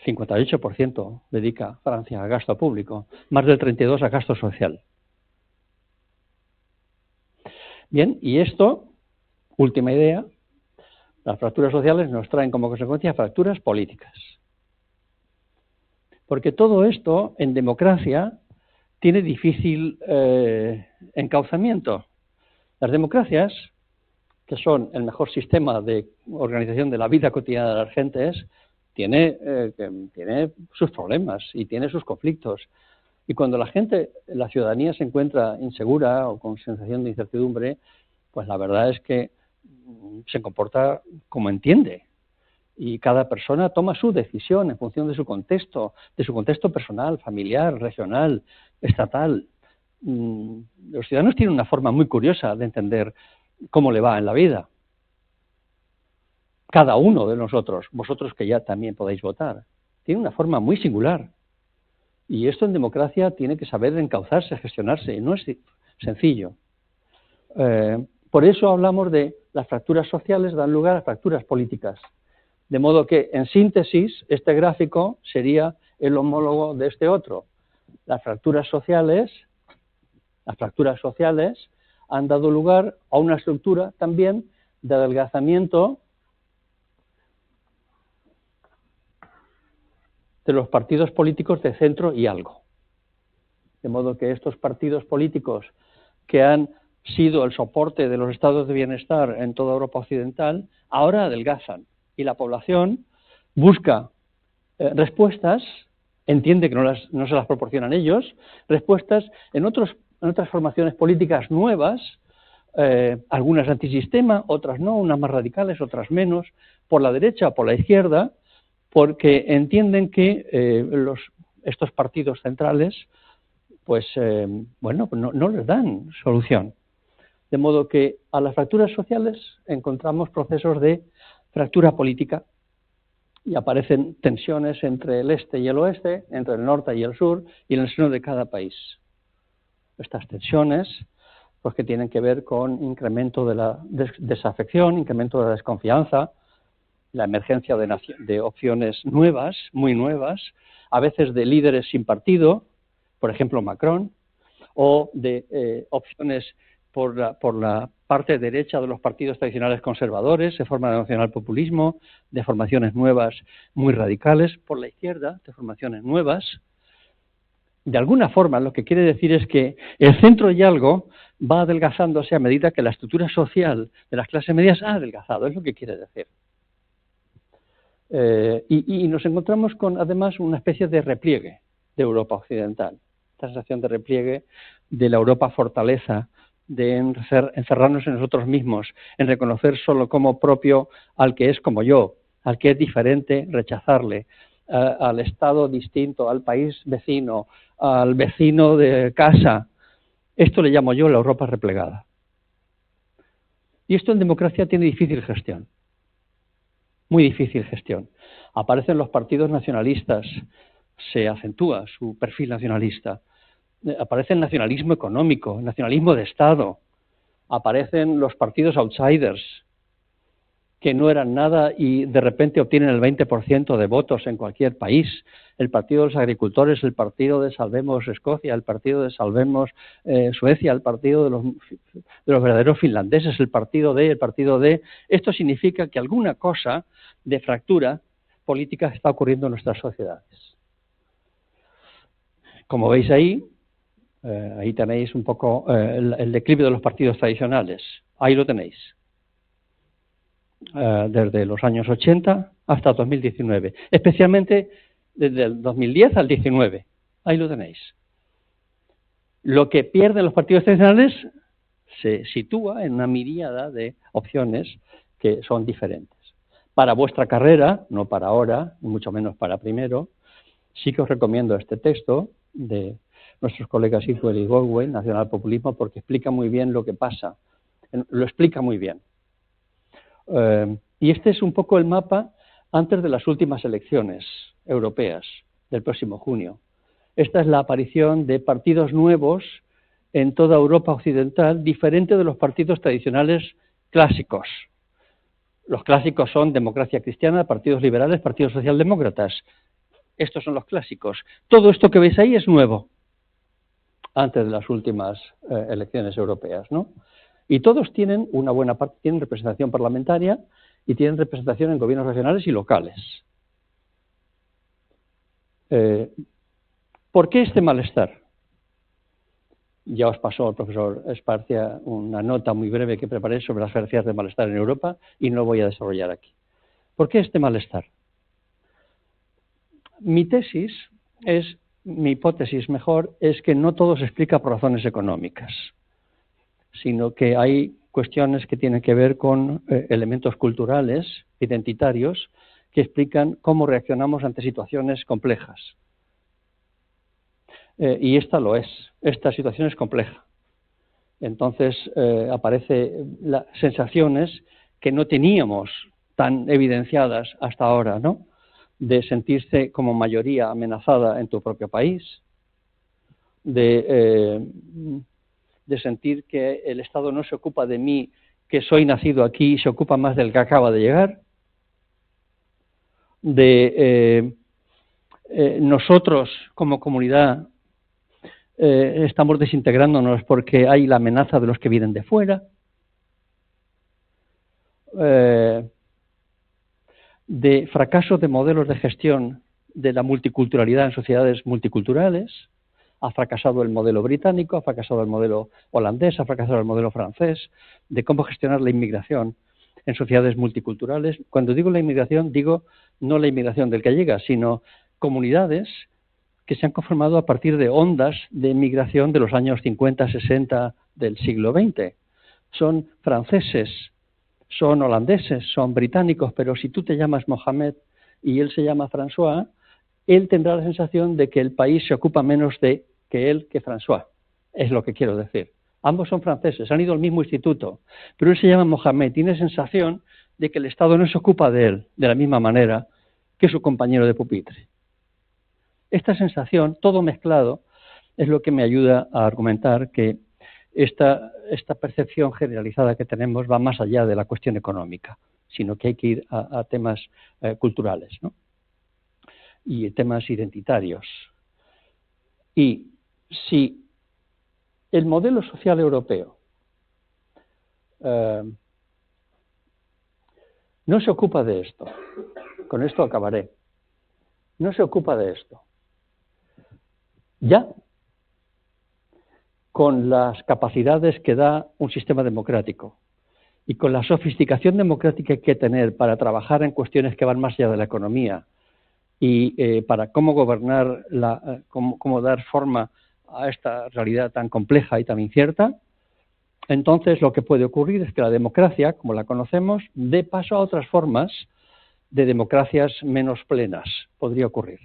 A: 58% dedica Francia a gasto público, más del 32% a gasto social. Bien, y esto, última idea, las fracturas sociales nos traen como consecuencia fracturas políticas. Porque todo esto en democracia tiene difícil encauzamiento. Las democracias, que son el mejor sistema de organización de la vida cotidiana de las gentes, tiene sus problemas y tiene sus conflictos. Y cuando la ciudadanía se encuentra insegura o con sensación de incertidumbre, pues la verdad es que se comporta como entiende. Y cada persona toma su decisión en función de su contexto personal, familiar, regional, estatal. Los ciudadanos tienen una forma muy curiosa de entender cómo le va en la vida. Cada uno de nosotros, vosotros que ya también podéis votar, tiene una forma muy singular. Y esto en democracia tiene que saber encauzarse, gestionarse, y no es sencillo. Por eso hablamos de las fracturas sociales dan lugar a fracturas políticas. De modo que, en síntesis, este gráfico sería el homólogo de este otro. Las fracturas sociales han dado lugar a una estructura también de adelgazamiento de los partidos políticos de centro y algo. De modo que estos partidos políticos que han sido el soporte de los estados de bienestar en toda Europa occidental, ahora adelgazan. Y la población busca respuestas, entiende que no se las proporcionan ellos, respuestas en otras formaciones políticas nuevas, algunas antisistema, otras no, unas más radicales, otras menos, por la derecha o por la izquierda, porque entienden que estos partidos centrales pues no les dan solución. De modo que a las fracturas sociales encontramos procesos de fractura política y aparecen tensiones entre el este y el oeste, entre el norte y el sur y en el seno de cada país. Estas tensiones pues que tienen que ver con incremento de la desafección, incremento de la desconfianza, la emergencia de opciones nuevas, muy nuevas, a veces de líderes sin partido, por ejemplo Macron, o de opciones por la parte derecha de los partidos tradicionales conservadores, de forma de nacionalpopulismo, de formaciones nuevas muy radicales, por la izquierda, de formaciones nuevas. De alguna forma, lo que quiere decir es que el centro y algo va adelgazándose a medida que la estructura social de las clases medias ha adelgazado, es lo que quiere decir. Y nos encontramos con, además, una especie de repliegue de Europa occidental, esta sensación de repliegue de la Europa fortaleza, de encerrarnos en nosotros mismos, en reconocer solo como propio al que es como yo, al que es diferente, rechazarle, al Estado distinto, al país vecino, al vecino de casa. Esto le llamo yo la Europa replegada. Y esto en democracia tiene difícil gestión. Muy difícil gestión. Aparecen los partidos nacionalistas, se acentúa su perfil nacionalista. aparece el nacionalismo económico, el nacionalismo de Estado, aparecen los partidos outsiders, que no eran nada y de repente obtienen el 20% de votos en cualquier país. El Partido de los Agricultores, el Partido de Salvemos Escocia, el Partido de Salvemos Suecia, el Partido de los verdaderos finlandeses, el Partido D. Esto significa que alguna cosa de fractura política está ocurriendo en nuestras sociedades. Como veis ahí tenéis un poco el declive de los partidos tradicionales. Ahí lo tenéis. Desde los años 80 hasta 2019, especialmente desde el 2010 al 19. Ahí lo tenéis. Lo que pierden los partidos tradicionales se sitúa en una miríada de opciones que son diferentes. Para vuestra carrera, no para ahora, ni mucho menos para primero, sí que os recomiendo este texto de nuestros colegas Iswell y Goldwyn, Nacional Populismo, porque explica muy bien lo que pasa. Lo explica muy bien. Y este es un poco el mapa antes de las últimas elecciones europeas del próximo junio. Esta es la aparición de partidos nuevos en toda Europa occidental, diferente de los partidos tradicionales clásicos. Los clásicos son democracia cristiana, partidos liberales, partidos socialdemócratas. Estos son los clásicos. Todo esto que veis ahí es nuevo, antes de las últimas elecciones europeas, ¿no? Y todos tienen, una buena parte, tienen representación parlamentaria y tienen representación en gobiernos regionales y locales. ¿Por qué este malestar? Ya os pasó el profesor Esparcia una nota muy breve que preparé sobre las jerarquías de malestar en Europa y no voy a desarrollar aquí. ¿Por qué este malestar? Mi hipótesis mejor, es que no todo se explica por razones económicas, sino que hay cuestiones que tienen que ver con elementos culturales, identitarios, que explican cómo reaccionamos ante situaciones complejas. Y esta lo es. Esta situación es compleja. Entonces aparecen sensaciones que no teníamos tan evidenciadas hasta ahora, ¿no? De sentirse como mayoría amenazada en tu propio país, de sentir que el Estado no se ocupa de mí, que soy nacido aquí, y se ocupa más del que acaba de llegar, de nosotros como comunidad estamos desintegrándonos porque hay la amenaza de los que vienen de fuera, de fracaso de modelos de gestión de la multiculturalidad en sociedades multiculturales. Ha fracasado el modelo británico, ha fracasado el modelo holandés, ha fracasado el modelo francés, de cómo gestionar la inmigración en sociedades multiculturales. Cuando digo la inmigración, digo no la inmigración del que llega, sino comunidades que se han conformado a partir de ondas de inmigración de los años 50, 60 del siglo XX. Son franceses, son holandeses, son británicos, pero si tú te llamas Mohamed y él se llama François, él tendrá la sensación de que el país se ocupa menos de que él que François. Es lo que quiero decir. Ambos son franceses, han ido al mismo instituto, pero él se llama Mohamed, tiene sensación de que el Estado no se ocupa de él de la misma manera que su compañero de pupitre. Esta sensación, todo mezclado, es lo que me ayuda a argumentar que esta percepción generalizada que tenemos va más allá de la cuestión económica, sino que hay que ir a temas culturales, ¿no? Y temas identitarios. Y si el modelo social europeo no se ocupa de esto, con esto acabaré, no se ocupa de esto, ya con las capacidades que da un sistema democrático y con la sofisticación democrática que hay que tener para trabajar en cuestiones que van más allá de la economía y para cómo gobernar, cómo dar forma a esta realidad tan compleja y tan incierta, entonces lo que puede ocurrir es que la democracia, como la conocemos, dé paso a otras formas de democracias menos plenas. Podría ocurrir.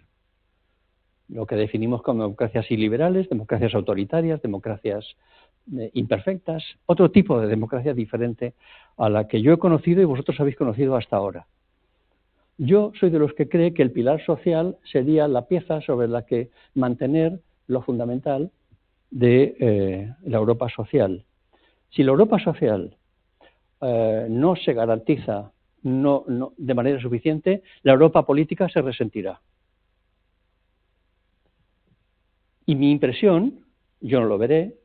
A: Lo que definimos como democracias iliberales, democracias autoritarias, democracias imperfectas, otro tipo de democracia diferente a la que yo he conocido y vosotros habéis conocido hasta ahora. Yo soy de los que cree que el pilar social sería la pieza sobre la que mantener lo fundamental de la Europa social. Si la Europa social no se garantiza de manera suficiente, la Europa política se resentirá. Y mi impresión, yo no lo veré,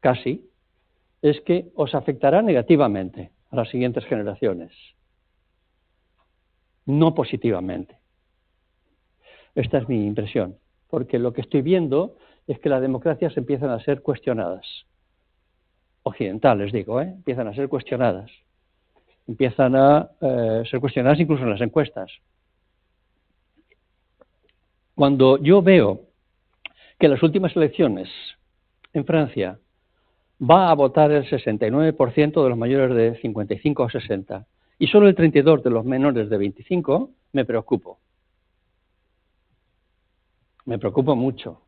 A: casi, es que os afectará negativamente a las siguientes generaciones, no positivamente. Esta es mi impresión, porque lo que estoy viendo es que las democracias empiezan a ser cuestionadas. Occidentales, digo, empiezan a ser cuestionadas. Empiezan a ser cuestionadas incluso en las encuestas. Cuando yo veo que en las últimas elecciones en Francia va a votar el 69% de los mayores de 55 o 60 y solo el 32% de los menores de 25, me preocupo. Me preocupa mucho,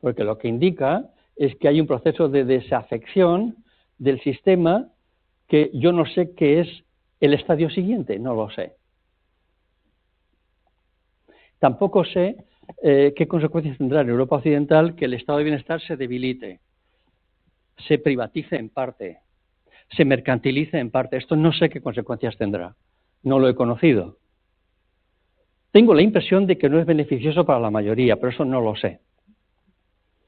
A: porque lo que indica es que hay un proceso de desafección del sistema que yo no sé qué es el estadio siguiente, no lo sé. Tampoco sé qué consecuencias tendrá en Europa Occidental que el estado de bienestar se debilite, se privatice en parte, se mercantilice en parte. Esto no sé qué consecuencias tendrá, no lo he conocido. Tengo la impresión de que no es beneficioso para la mayoría, pero eso no lo sé.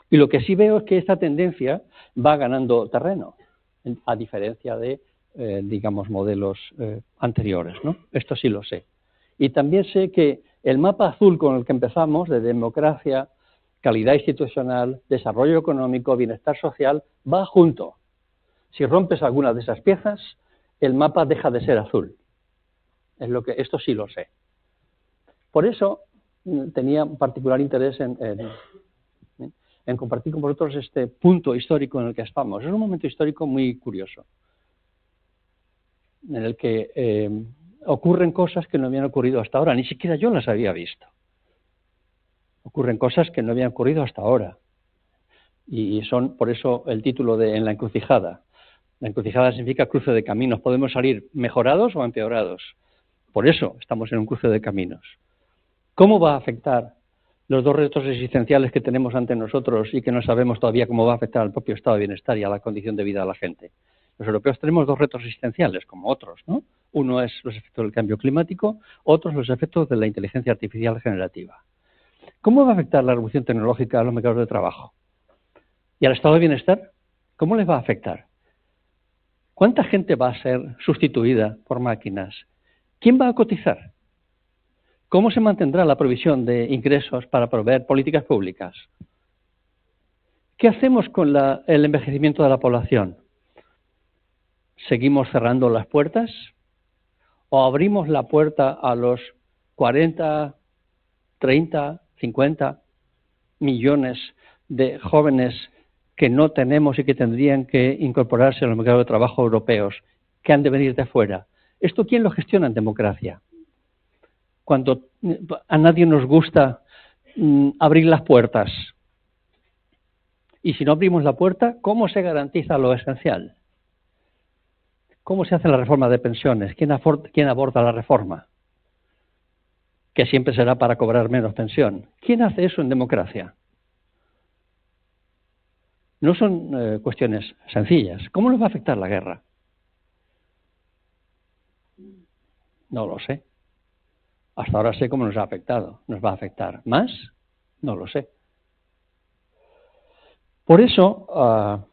A: Y lo que sí veo es que esta tendencia va ganando terreno, a diferencia de, digamos, modelos anteriores, ¿no? Esto sí lo sé. Y también sé que el mapa azul con el que empezamos, de democracia, calidad institucional, desarrollo económico, bienestar social, va junto. Si rompes alguna de esas piezas, el mapa deja de ser azul. Esto sí lo sé. Por eso tenía particular interés en compartir con vosotros este punto histórico en el que estamos. Es un momento histórico muy curioso, en el que ocurren cosas que no habían ocurrido hasta ahora, ni siquiera yo las había visto. Ocurren cosas que no habían ocurrido hasta ahora. Y son, por eso, el título de En la encrucijada. La encrucijada significa cruce de caminos. Podemos salir mejorados o empeorados. Por eso estamos en un cruce de caminos. ¿Cómo va a afectar los dos retos existenciales que tenemos ante nosotros y que no sabemos todavía cómo va a afectar al propio estado de bienestar y a la condición de vida de la gente? Los europeos tenemos dos retos existenciales, como otros, ¿no? Uno es los efectos del cambio climático, otros los efectos de la inteligencia artificial generativa. ¿Cómo va a afectar la revolución tecnológica a los mercados de trabajo? ¿Y al estado de bienestar? ¿Cómo les va a afectar? ¿Cuánta gente va a ser sustituida por máquinas? ¿Quién va a cotizar? ¿Cómo se mantendrá la provisión de ingresos para proveer políticas públicas? ¿Qué hacemos con el envejecimiento de la población? ¿Seguimos cerrando las puertas? ¿O abrimos la puerta a los 40, 30, 50 millones de jóvenes que no tenemos y que tendrían que incorporarse a los mercados de trabajo europeos, que han de venir de fuera? ¿Esto quién lo gestiona en democracia? Cuando a nadie nos gusta abrir las puertas. Y si no abrimos la puerta, ¿cómo se garantiza lo esencial? ¿Cómo se hace la reforma de pensiones? ¿Quién aborda la reforma? Que siempre será para cobrar menos pensión. ¿Quién hace eso en democracia? No son cuestiones sencillas. ¿Cómo nos va a afectar la guerra? No lo sé. Hasta ahora sé cómo nos ha afectado. ¿Nos va a afectar más? No lo sé. Por eso,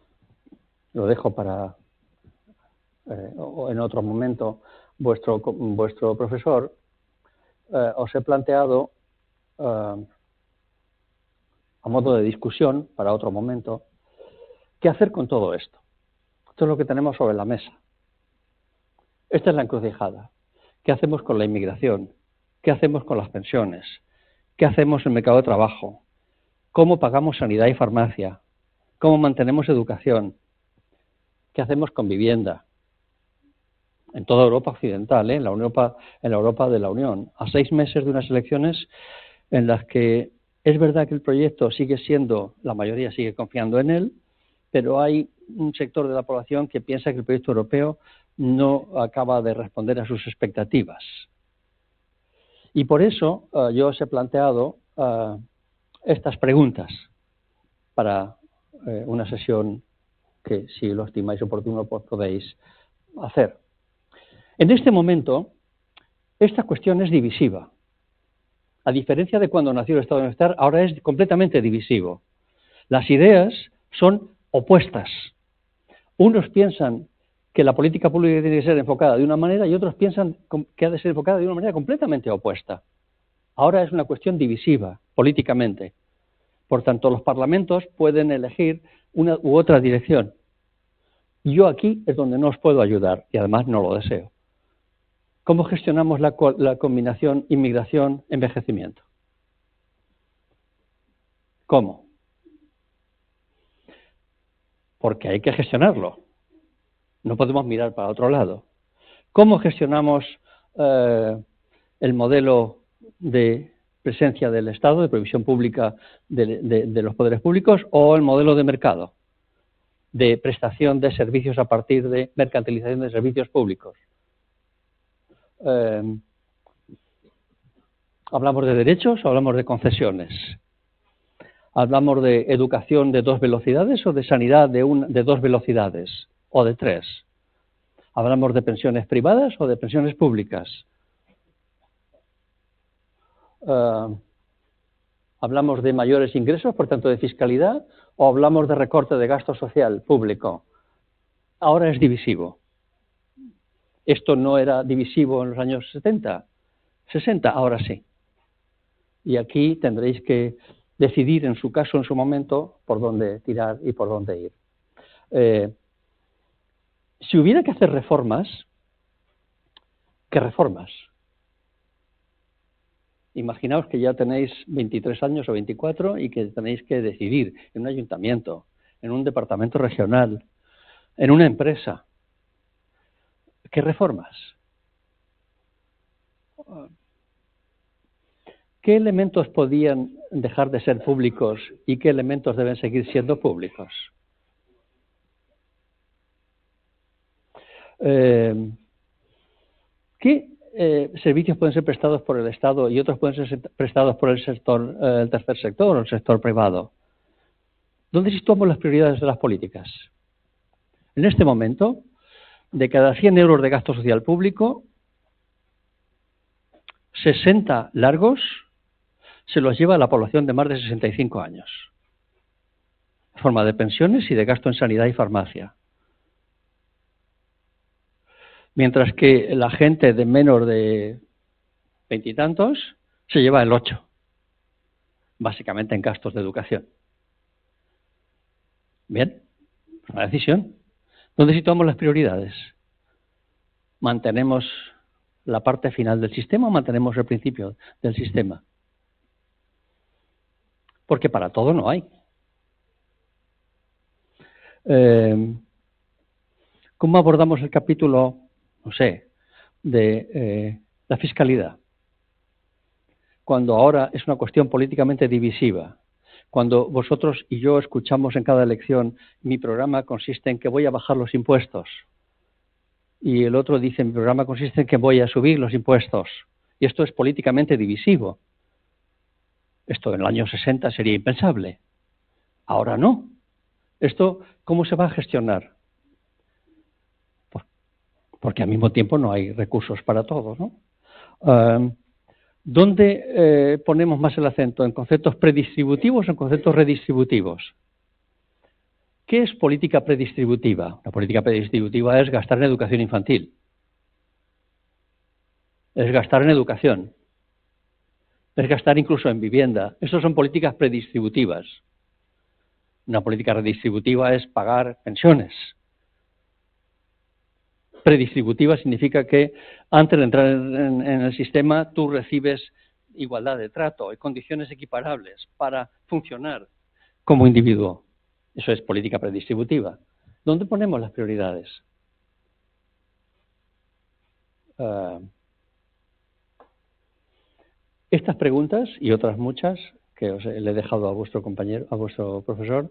A: lo dejo para en otro momento, vuestro profesor, os he planteado, a modo de discusión, para otro momento, qué hacer con todo esto. Esto es lo que tenemos sobre la mesa. Esta es la encrucijada. ¿Qué hacemos con la inmigración? ¿Qué hacemos con las pensiones? ¿Qué hacemos en el mercado de trabajo? ¿Cómo pagamos sanidad y farmacia? ¿Cómo mantenemos educación? ¿Qué hacemos con vivienda? En toda Europa occidental, en la Europa de la Unión, a 6 meses de unas elecciones en las que es verdad que el proyecto sigue siendo, la mayoría sigue confiando en él, pero hay un sector de la población que piensa que el proyecto europeo no acaba de responder a sus expectativas. Y por eso yo os he planteado estas preguntas. para una sesión que, si lo estimáis oportuno, pues podéis hacer. En este momento, esta cuestión es divisiva. A diferencia de cuando nació el Estado de Bienestar, ahora es completamente divisivo. Las ideas son opuestas. Unos piensan que la política pública tiene que ser enfocada de una manera y otros piensan que ha de ser enfocada de una manera completamente opuesta. Ahora es una cuestión divisiva, políticamente. Por tanto, los parlamentos pueden elegir una u otra dirección. Yo aquí es donde no os puedo ayudar y además no lo deseo. ¿Cómo gestionamos la combinación inmigración-envejecimiento? ¿Cómo? Porque hay que gestionarlo. No podemos mirar para otro lado. ¿Cómo gestionamos el modelo de presencia del Estado, de provisión pública de los poderes públicos, o el modelo de mercado, de prestación de servicios a partir de mercantilización de servicios públicos? ¿Hablamos de derechos o hablamos de concesiones? ¿Hablamos de educación de 2 velocidades o de sanidad de 2 velocidades o de 3? ¿Hablamos de pensiones privadas o de pensiones públicas? ¿Hablamos de mayores ingresos, por tanto de fiscalidad, o hablamos de recorte de gasto social público? Ahora es divisivo. Esto no era divisivo en los años 60, ahora sí. Y aquí tendréis que decidir en su caso, en su momento, por dónde tirar y por dónde ir. Si hubiera que hacer reformas, ¿qué reformas? Imaginaos que ya tenéis 23 años o 24 y que tenéis que decidir en un ayuntamiento, en un departamento regional, en una empresa. ¿Qué reformas? ¿Qué elementos podían dejar de ser públicos y qué elementos deben seguir siendo públicos? ¿Qué servicios pueden ser prestados por el Estado y otros pueden ser prestados por el sector, el tercer sector o el sector privado? ¿Dónde situamos las prioridades de las políticas? En este momento, de cada 100 euros de gasto social público, 60 largos se los lleva a la población de más de 65 años, en forma de pensiones y de gasto en sanidad y farmacia. Mientras que la gente de menos de 20 y tantos se lleva el 8, básicamente en gastos de educación. Bien, una decisión. ¿Dónde situamos las prioridades? ¿Mantenemos la parte final del sistema o mantenemos el principio del sistema? Porque para todo no hay. ¿Cómo abordamos el capítulo, no sé, de la fiscalidad? Cuando ahora es una cuestión políticamente divisiva. Cuando vosotros y yo escuchamos en cada elección, mi programa consiste en que voy a bajar los impuestos. Y el otro dice, mi programa consiste en que voy a subir los impuestos. Y esto es políticamente divisivo. Esto en el año 60 sería impensable. Ahora no. ¿Esto cómo se va a gestionar? Porque al mismo tiempo no hay recursos para todo, ¿no? ¿Dónde ponemos más el acento? ¿En conceptos predistributivos o en conceptos redistributivos? ¿Qué es política predistributiva? La política predistributiva es gastar en educación infantil. Es gastar en educación. Es gastar incluso en vivienda. Esas son políticas predistributivas. Una política redistributiva es pagar pensiones. Predistributiva significa que antes de entrar en el sistema tú recibes igualdad de trato y condiciones equiparables para funcionar como individuo. Eso es política predistributiva. ¿Dónde ponemos las prioridades? Estas preguntas y otras muchas que os le he dejado a vuestro compañero, a vuestro profesor,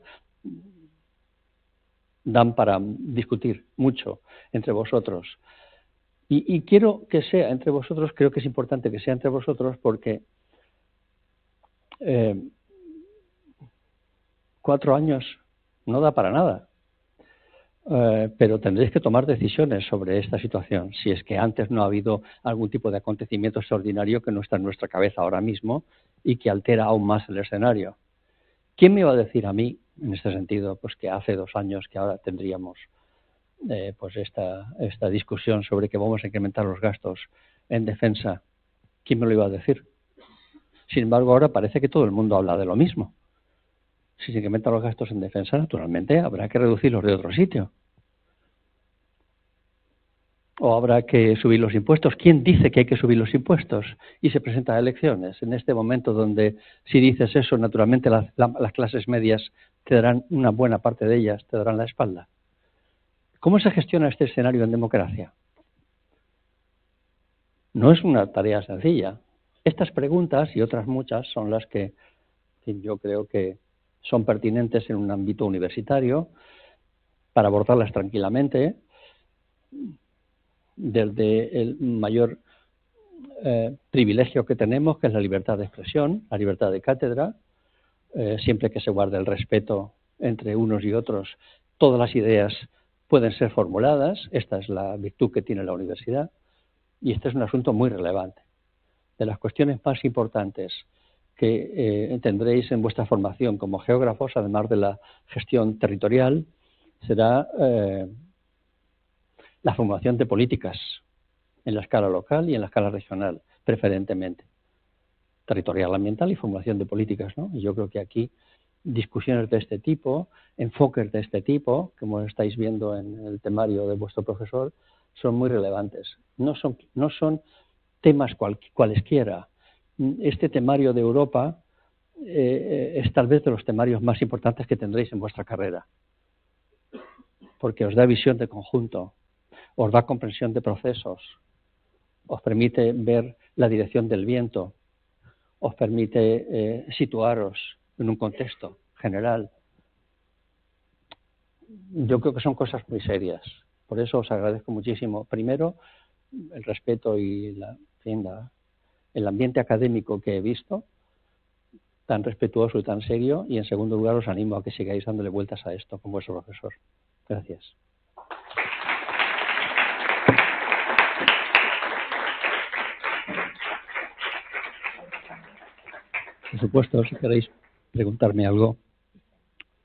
A: dan para discutir mucho entre vosotros. Y quiero que sea entre vosotros, creo que es importante que sea entre vosotros porque 4 años no da para nada. Pero tendréis que tomar decisiones sobre esta situación, si es que antes no ha habido algún tipo de acontecimiento extraordinario que no está en nuestra cabeza ahora mismo y que altera aún más el escenario. ¿Quién me iba a decir a mí, en este sentido, pues que hace 2 años que ahora tendríamos pues esta discusión sobre que vamos a incrementar los gastos en defensa? ¿Quién me lo iba a decir? Sin embargo, ahora parece que todo el mundo habla de lo mismo. Si se incrementan los gastos en defensa, naturalmente habrá que reducirlos de otro sitio. O habrá que subir los impuestos. ¿Quién dice que hay que subir los impuestos? Y se presentan elecciones. En este momento donde si dices eso, naturalmente las clases medias te darán, una buena parte de ellas te darán la espalda. ¿Cómo se gestiona este escenario en democracia? No es una tarea sencilla. Estas preguntas y otras muchas son las que yo creo que son pertinentes en un ámbito universitario para abordarlas tranquilamente desde el mayor privilegio que tenemos, que es la libertad de expresión, la libertad de cátedra, siempre que se guarde el respeto entre unos y otros. Todas las ideas pueden ser formuladas, esta es la virtud que tiene la universidad, y este es un asunto muy relevante. De las cuestiones más importantes que tendréis en vuestra formación como geógrafos, además de la gestión territorial, será la formulación de políticas en la escala local y en la escala regional, preferentemente. Territorial, ambiental y formulación de políticas, ¿no? Y yo creo que aquí discusiones de este tipo, enfoques de este tipo, como estáis viendo en el temario de vuestro profesor, son muy relevantes. No son temas cualesquiera. Este temario de Europa es tal vez de los temarios más importantes que tendréis en vuestra carrera, porque os da visión de conjunto, os da comprensión de procesos, os permite ver la dirección del viento, os permite situaros en un contexto general. Yo creo que son cosas muy serias. Por eso os agradezco muchísimo, primero, el respeto y el ambiente académico que he visto, tan respetuoso y tan serio, y en segundo lugar os animo a que sigáis dándole vueltas a esto con vuestro profesor. Gracias. Por supuesto, si queréis preguntarme algo,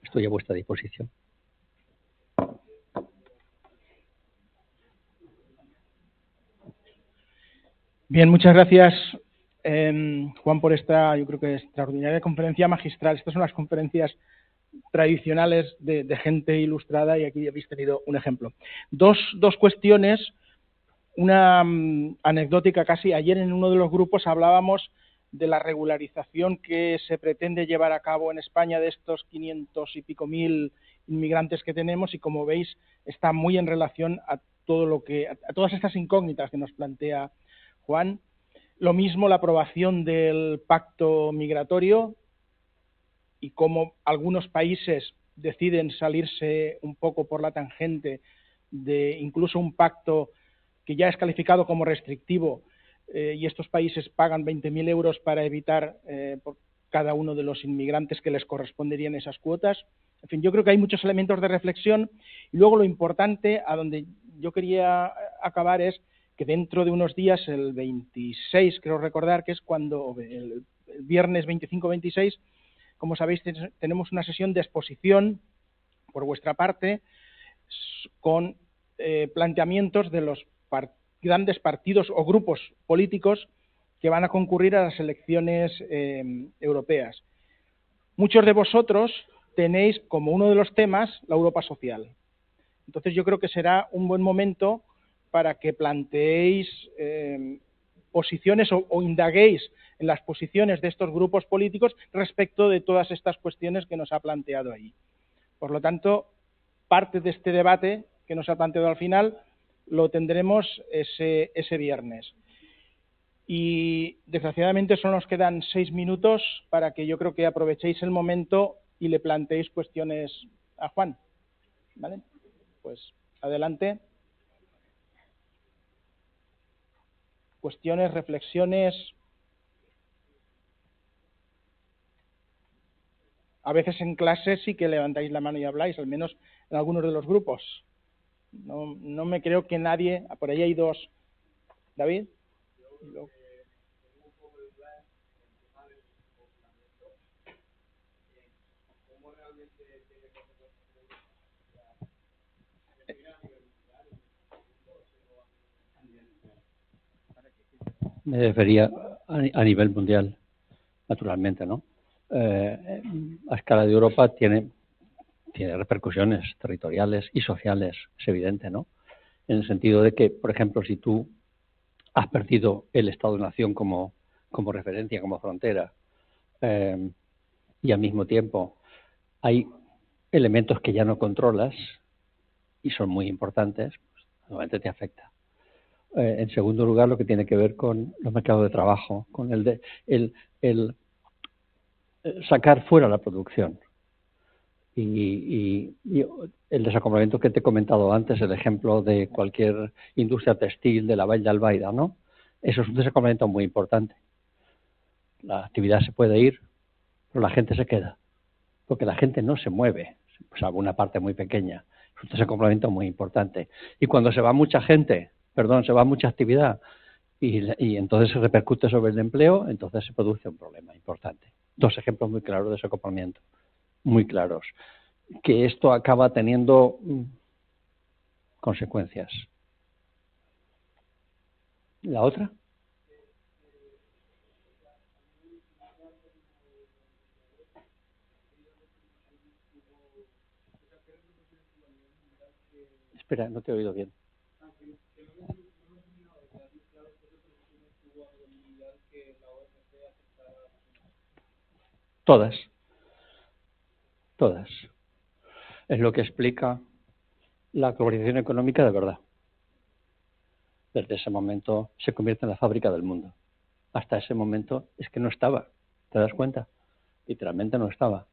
A: estoy a vuestra disposición.
B: Bien, muchas gracias, Juan, por esta, yo creo que extraordinaria conferencia magistral. Estas son las conferencias tradicionales de gente ilustrada y aquí habéis tenido un ejemplo. Dos cuestiones, una anecdótica casi. Ayer en uno de los grupos hablábamos de la regularización que se pretende llevar a cabo en España de estos 500 y pico mil inmigrantes que tenemos y, como veis, está muy en relación a todas estas incógnitas que nos plantea Juan. Lo mismo la aprobación del pacto migratorio y cómo algunos países deciden salirse un poco por la tangente de incluso un pacto que ya es calificado como restrictivo y estos países pagan 20.000 euros para evitar por cada uno de los inmigrantes que les corresponderían esas cuotas. En fin, yo creo que hay muchos elementos de reflexión y luego lo importante, a donde yo quería acabar, es que dentro de unos días, el 26, creo recordar, que es cuando el viernes 25-26, como sabéis, tenemos una sesión de exposición por vuestra parte con planteamientos de los grandes partidos o grupos políticos que van a concurrir a las elecciones europeas. Muchos de vosotros tenéis como uno de los temas la Europa social. Entonces yo creo que será un buen momento para que planteéis posiciones o indaguéis en las posiciones de estos grupos políticos respecto de todas estas cuestiones que nos ha planteado ahí. Por lo tanto, parte de este debate que nos ha planteado al final lo tendremos ese viernes. Y desgraciadamente solo nos quedan 6 minutos para que yo creo que aprovechéis el momento y le planteéis cuestiones a Juan. ¿Vale? Pues adelante. Cuestiones, reflexiones. a veces en clase sí que levantáis la mano y habláis, al menos en algunos de los grupos. No me creo que nadie, por ahí hay dos. David.
A: Me refería a nivel mundial, naturalmente, ¿no? A escala de Europa tiene repercusiones territoriales y sociales, es evidente, ¿no? En el sentido de que, por ejemplo, si tú has perdido el Estado-nación como referencia, como frontera, y al mismo tiempo hay elementos que ya no controlas y son muy importantes, pues, normalmente te afecta. En segundo lugar, lo que tiene que ver con los mercados de trabajo, con el sacar fuera la producción. Y el desacoplamiento que te he comentado antes, el ejemplo de cualquier industria textil de la Vall d'Albaida, ¿no? Eso es un desacoplamiento muy importante. La actividad se puede ir, pero la gente se queda, porque la gente no se mueve, salvo una parte muy pequeña. Es un desacoplamiento muy importante. Y cuando se va mucha gente, se va mucha actividad, y entonces se repercute sobre el empleo, entonces se produce un problema importante. Dos ejemplos muy claros de desacoplamiento, muy claros, que esto acaba teniendo consecuencias. ¿La otra? Espera, no te he oído bien. Todas. Es lo que explica la globalización económica de verdad. Desde ese momento se convierte en la fábrica del mundo. Hasta ese momento es que no estaba, ¿te das cuenta? Literalmente no estaba.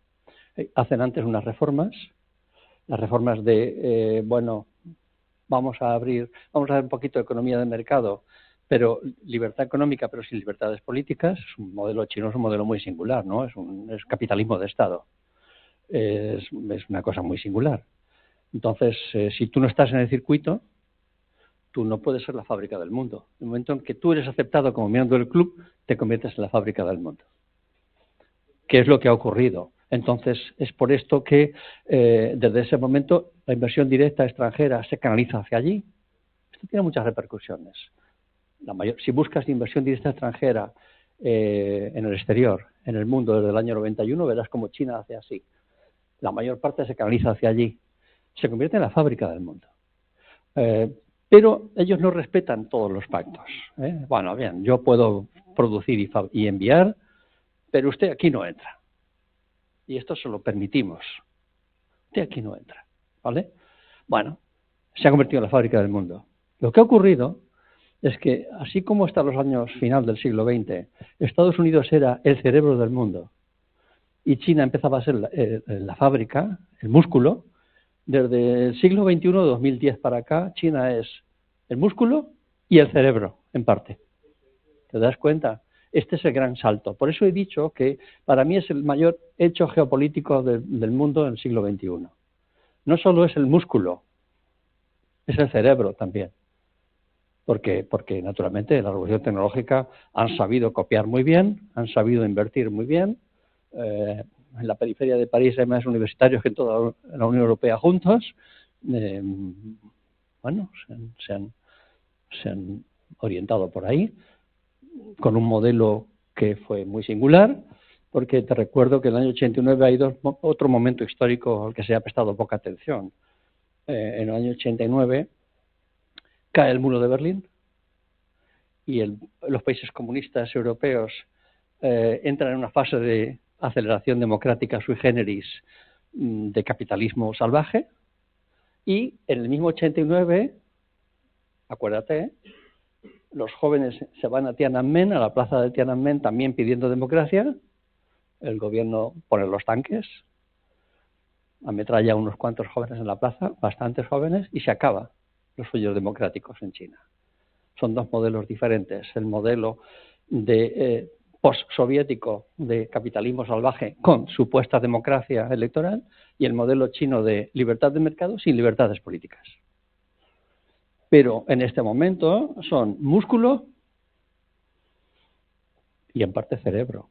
A: Hacen antes unas reformas, las reformas de, vamos a ver un poquito de economía de mercado, pero libertad económica, pero sin libertades políticas. Es un modelo chino, es un modelo muy singular, ¿no? Es capitalismo de Estado. Es una cosa muy singular. Entonces, si tú no estás en el circuito, tú no puedes ser la fábrica del mundo. En el momento en que tú eres aceptado como miembro del club, te conviertes en la fábrica del mundo. ¿Qué es lo que ha ocurrido? Entonces, es por esto que desde ese momento la inversión directa extranjera se canaliza hacia allí. Esto tiene muchas repercusiones. Si buscas inversión directa extranjera en el exterior, en el mundo desde el año 91, verás cómo China hace así. La mayor parte se canaliza hacia allí. Se convierte en la fábrica del mundo. Pero ellos no respetan todos los pactos. Bueno, bien, yo puedo producir y enviar, pero usted aquí no entra. Y esto se lo permitimos. Usted aquí no entra, ¿vale? Bueno, se ha convertido en la fábrica del mundo. Lo que ha ocurrido es que, así como hasta los años final del siglo XX, Estados Unidos era el cerebro del mundo y China empezaba a ser la fábrica, el músculo. Desde el siglo XXI, de 2010 para acá, China es el músculo y el cerebro, en parte. ¿Te das cuenta? Este es el gran salto. Por eso he dicho que para mí es el mayor hecho geopolítico del mundo en el siglo XXI. No solo es el músculo, es el cerebro también. Porque naturalmente la revolución tecnológica han sabido copiar muy bien, han sabido invertir muy bien. En la periferia de París hay más universitarios que en toda la Unión Europea juntos. Se han orientado por ahí con un modelo que fue muy singular, porque te recuerdo que en el año 89 hay otro momento histórico al que se ha prestado poca atención. En el año 89 cae el muro de Berlín y los países comunistas europeos entran en una fase de aceleración democrática sui generis de capitalismo salvaje, y en el mismo 89, acuérdate, los jóvenes se van a Tiananmen, a la plaza de Tiananmen, también pidiendo democracia. El gobierno pone los tanques, ametralla a unos cuantos jóvenes en la plaza, bastantes jóvenes, y se acaba los sueños democráticos en China. Son dos modelos diferentes. El modelo de postsoviético de capitalismo salvaje con supuesta democracia electoral y el modelo chino de libertad de mercado sin libertades políticas. Pero en este momento son músculo y en parte cerebro.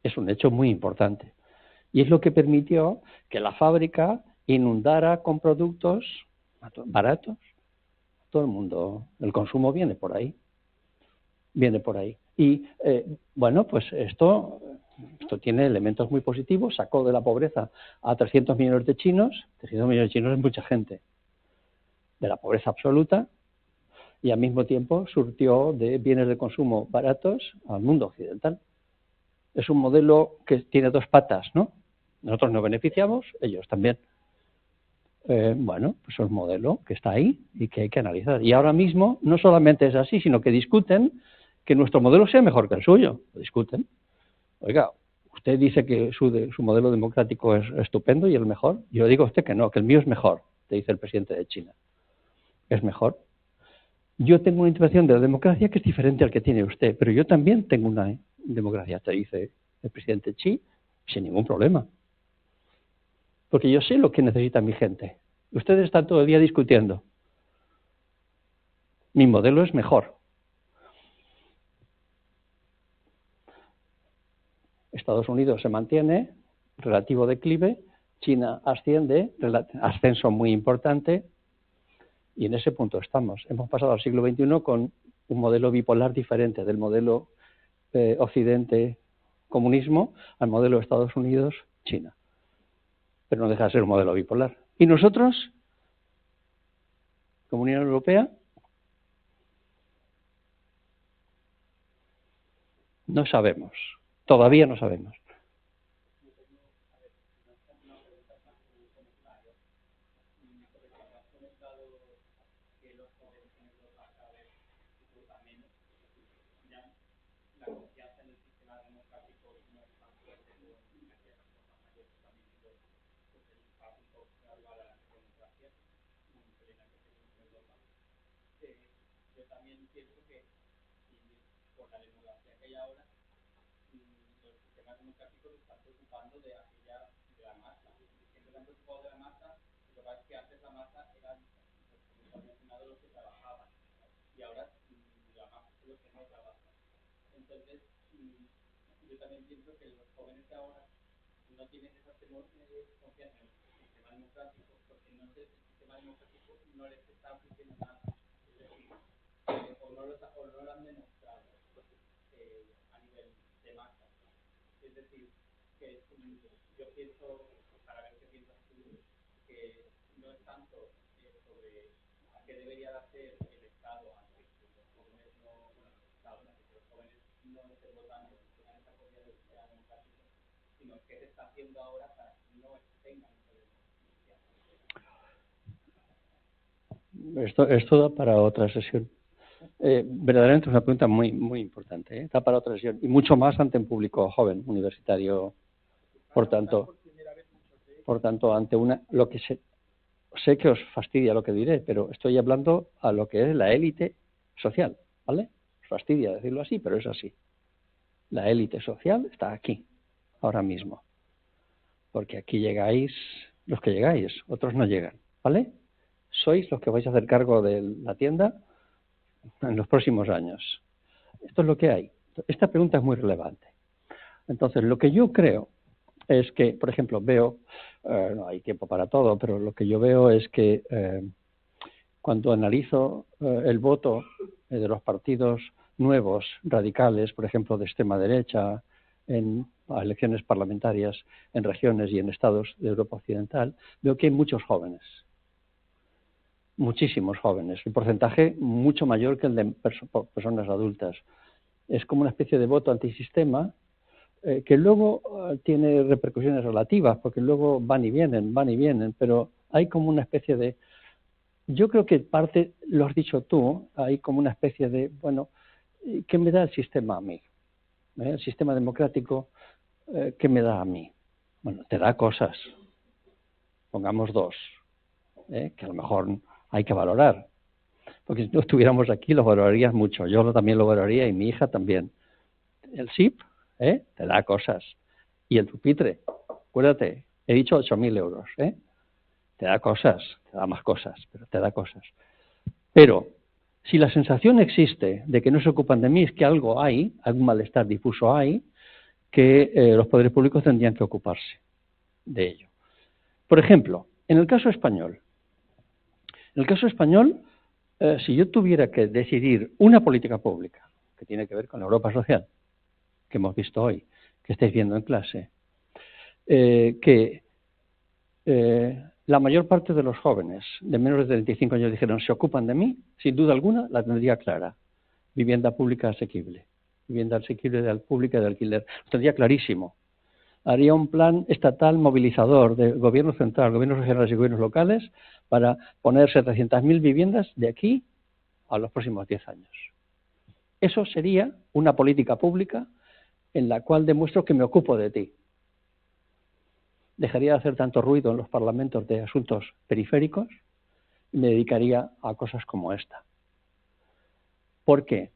A: Es un hecho muy importante. Y es lo que permitió que la fábrica inundara con productos baratos. Todo el mundo, el consumo viene por ahí. Viene por ahí. Y bueno, pues esto tiene elementos muy positivos. Sacó de la pobreza a 300 millones de chinos. 300 millones de chinos es mucha gente. De la pobreza absoluta. Y al mismo tiempo surtió de bienes de consumo baratos al mundo occidental. Es un modelo que tiene dos patas, ¿no? Nosotros nos beneficiamos, ellos también. Bueno, pues es un modelo que está ahí y que hay que analizar. Y ahora mismo no solamente es así, sino que discuten que nuestro modelo sea mejor que el suyo. Lo discuten. Oiga, usted dice que su modelo democrático es estupendo y el mejor. Yo digo a usted que no, que el mío es mejor, te dice el presidente de China. Es mejor. Yo tengo una interpretación de la democracia que es diferente al que tiene usted, pero yo también tengo una democracia, te dice el presidente Xi, sin ningún problema. Porque yo sé lo que necesita mi gente. Ustedes están todo el día discutiendo. Mi modelo es mejor. Estados Unidos se mantiene, relativo declive, China asciende, ascenso muy importante, y en ese punto estamos. Hemos pasado al siglo XXI con un modelo bipolar diferente del modelo Occidente comunismo al modelo Estados Unidos China. Pero no deja de ser un modelo bipolar. ¿Y nosotros, como Unión Europea? No sabemos. Todavía no sabemos. Esto da para otra sesión. Verdaderamente es una pregunta muy, muy importante. Da para otra sesión. Y mucho más ante un público joven, universitario. Por tanto, ante lo que sé que os fastidia lo que diré, pero estoy hablando a lo que es la élite social, ¿vale? Os fastidia decirlo así, pero es así. La élite social está aquí, ahora mismo. Porque aquí llegáis los que llegáis, otros no llegan, ¿vale? Sois los que vais a hacer cargo de la tienda en los próximos años. Esto es lo que hay. Esta pregunta es muy relevante. Entonces, lo que yo creo es que, por ejemplo, veo, no hay tiempo para todo, pero lo que yo veo es que cuando analizo el voto de los partidos nuevos, radicales, por ejemplo, de extrema derecha, en elecciones parlamentarias en regiones y en estados de Europa Occidental, veo que hay muchos jóvenes, muchísimos jóvenes, un porcentaje mucho mayor que el de personas adultas. Es como una especie de voto antisistema que luego tiene repercusiones relativas, porque luego van y vienen, pero hay como una especie de... Yo creo que parte, lo has dicho tú, hay como una especie de, bueno, ¿qué me da el sistema a mí? El sistema democrático, ¿qué me da a mí? Bueno, te da cosas, pongamos dos, que a lo mejor hay que valorar, porque si no estuviéramos aquí lo valorarías mucho, yo también lo valoraría y mi hija también. El SIP ¿eh? Te da cosas. Y el pupitre, acuérdate, he dicho 8.000 euros, ¿eh? Te da cosas, te da más cosas, pero te da cosas. Pero si la sensación existe de que no se ocupan de mí, es que algo hay, algún malestar difuso hay, que los poderes públicos tendrían que ocuparse de ello. Por ejemplo, en el caso español, si yo tuviera que decidir una política pública que tiene que ver con la Europa social, que hemos visto hoy, que estáis viendo en clase, la mayor parte de los jóvenes de menos de 35 años dijeron se ocupan de mí, sin duda alguna la tendría clara. Vivienda pública asequible, vivienda asequible pública de alquiler, lo tendría clarísimo. Haría un plan estatal movilizador de gobierno central, gobiernos regionales y gobiernos locales para poner 700.000 viviendas de aquí a los próximos 10 años. Eso sería una política pública en la cual demuestro que me ocupo de ti. Dejaría de hacer tanto ruido en los parlamentos de asuntos periféricos y me dedicaría a cosas como esta. ¿Por qué?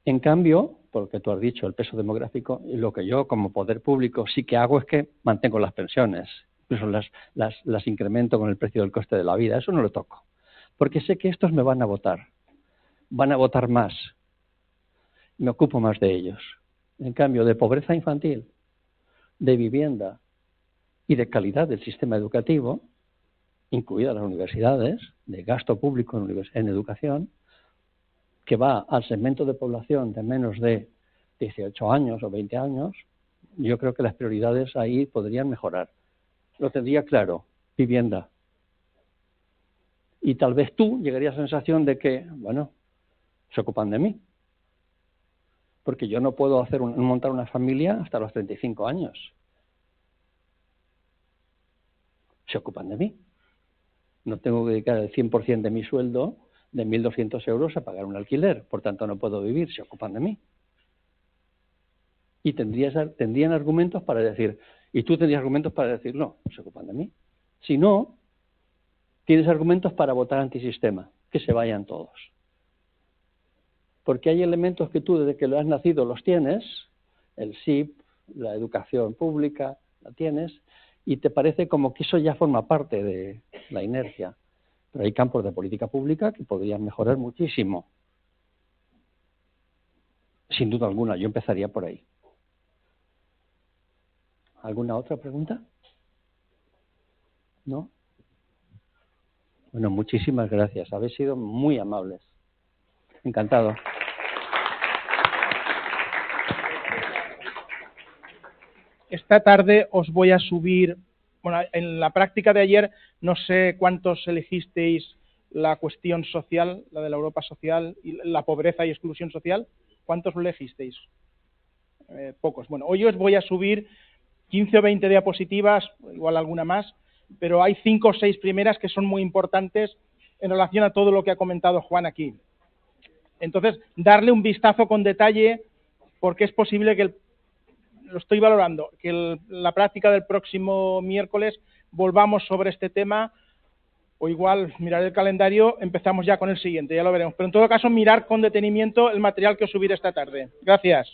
A: En cambio, porque tú has dicho, el peso demográfico, y lo que yo como poder público sí que hago es que mantengo las pensiones, incluso las incremento con el precio del coste de la vida, eso no lo toco, porque sé que estos me van a votar más, me ocupo más de ellos. En cambio, de pobreza infantil, de vivienda y de calidad del sistema educativo, incluidas las universidades, de gasto público en educación, que va al segmento de población de menos de 18 años o 20 años, yo creo que las prioridades ahí podrían mejorar. Lo tendría claro, vivienda. Y tal vez tú llegarías a la sensación de que, bueno, se ocupan de mí. Porque yo no puedo montar una familia hasta los 35 años. Se ocupan de mí. No tengo que dedicar el 100% de mi sueldo de 1.200 euros a pagar un alquiler, por tanto no puedo vivir, se ocupan de mí. Y tendrían argumentos para decir, y tú tendrías argumentos para decir, no, se ocupan de mí. Si no, tienes argumentos para votar antisistema, que se vayan todos. Porque hay elementos que tú desde que lo has nacido los tienes, el SIP, la educación pública, la tienes, y te parece como que eso ya forma parte de la inercia. Pero hay campos de política pública que podrían mejorar muchísimo. Sin duda alguna, yo empezaría por ahí. ¿Alguna otra pregunta? ¿No? Bueno, muchísimas gracias. Habéis sido muy amables. Encantado.
B: Esta tarde os voy a subir, bueno, en la práctica de ayer no sé cuántos elegisteis la cuestión social, la de la Europa social, y la pobreza y exclusión social. ¿Cuántos lo elegisteis? Pocos. Bueno, hoy os voy a subir 15 o 20 diapositivas, igual alguna más, pero hay 5 o 6 primeras que son muy importantes en relación a todo lo que ha comentado Juan aquí. Entonces, darle un vistazo con detalle, porque es posible que lo estoy valorando, que la práctica del próximo miércoles volvamos sobre este tema, o igual mirar el calendario, empezamos ya con el siguiente, ya lo veremos. Pero en todo caso, mirar con detenimiento el material que os subiré esta tarde. Gracias.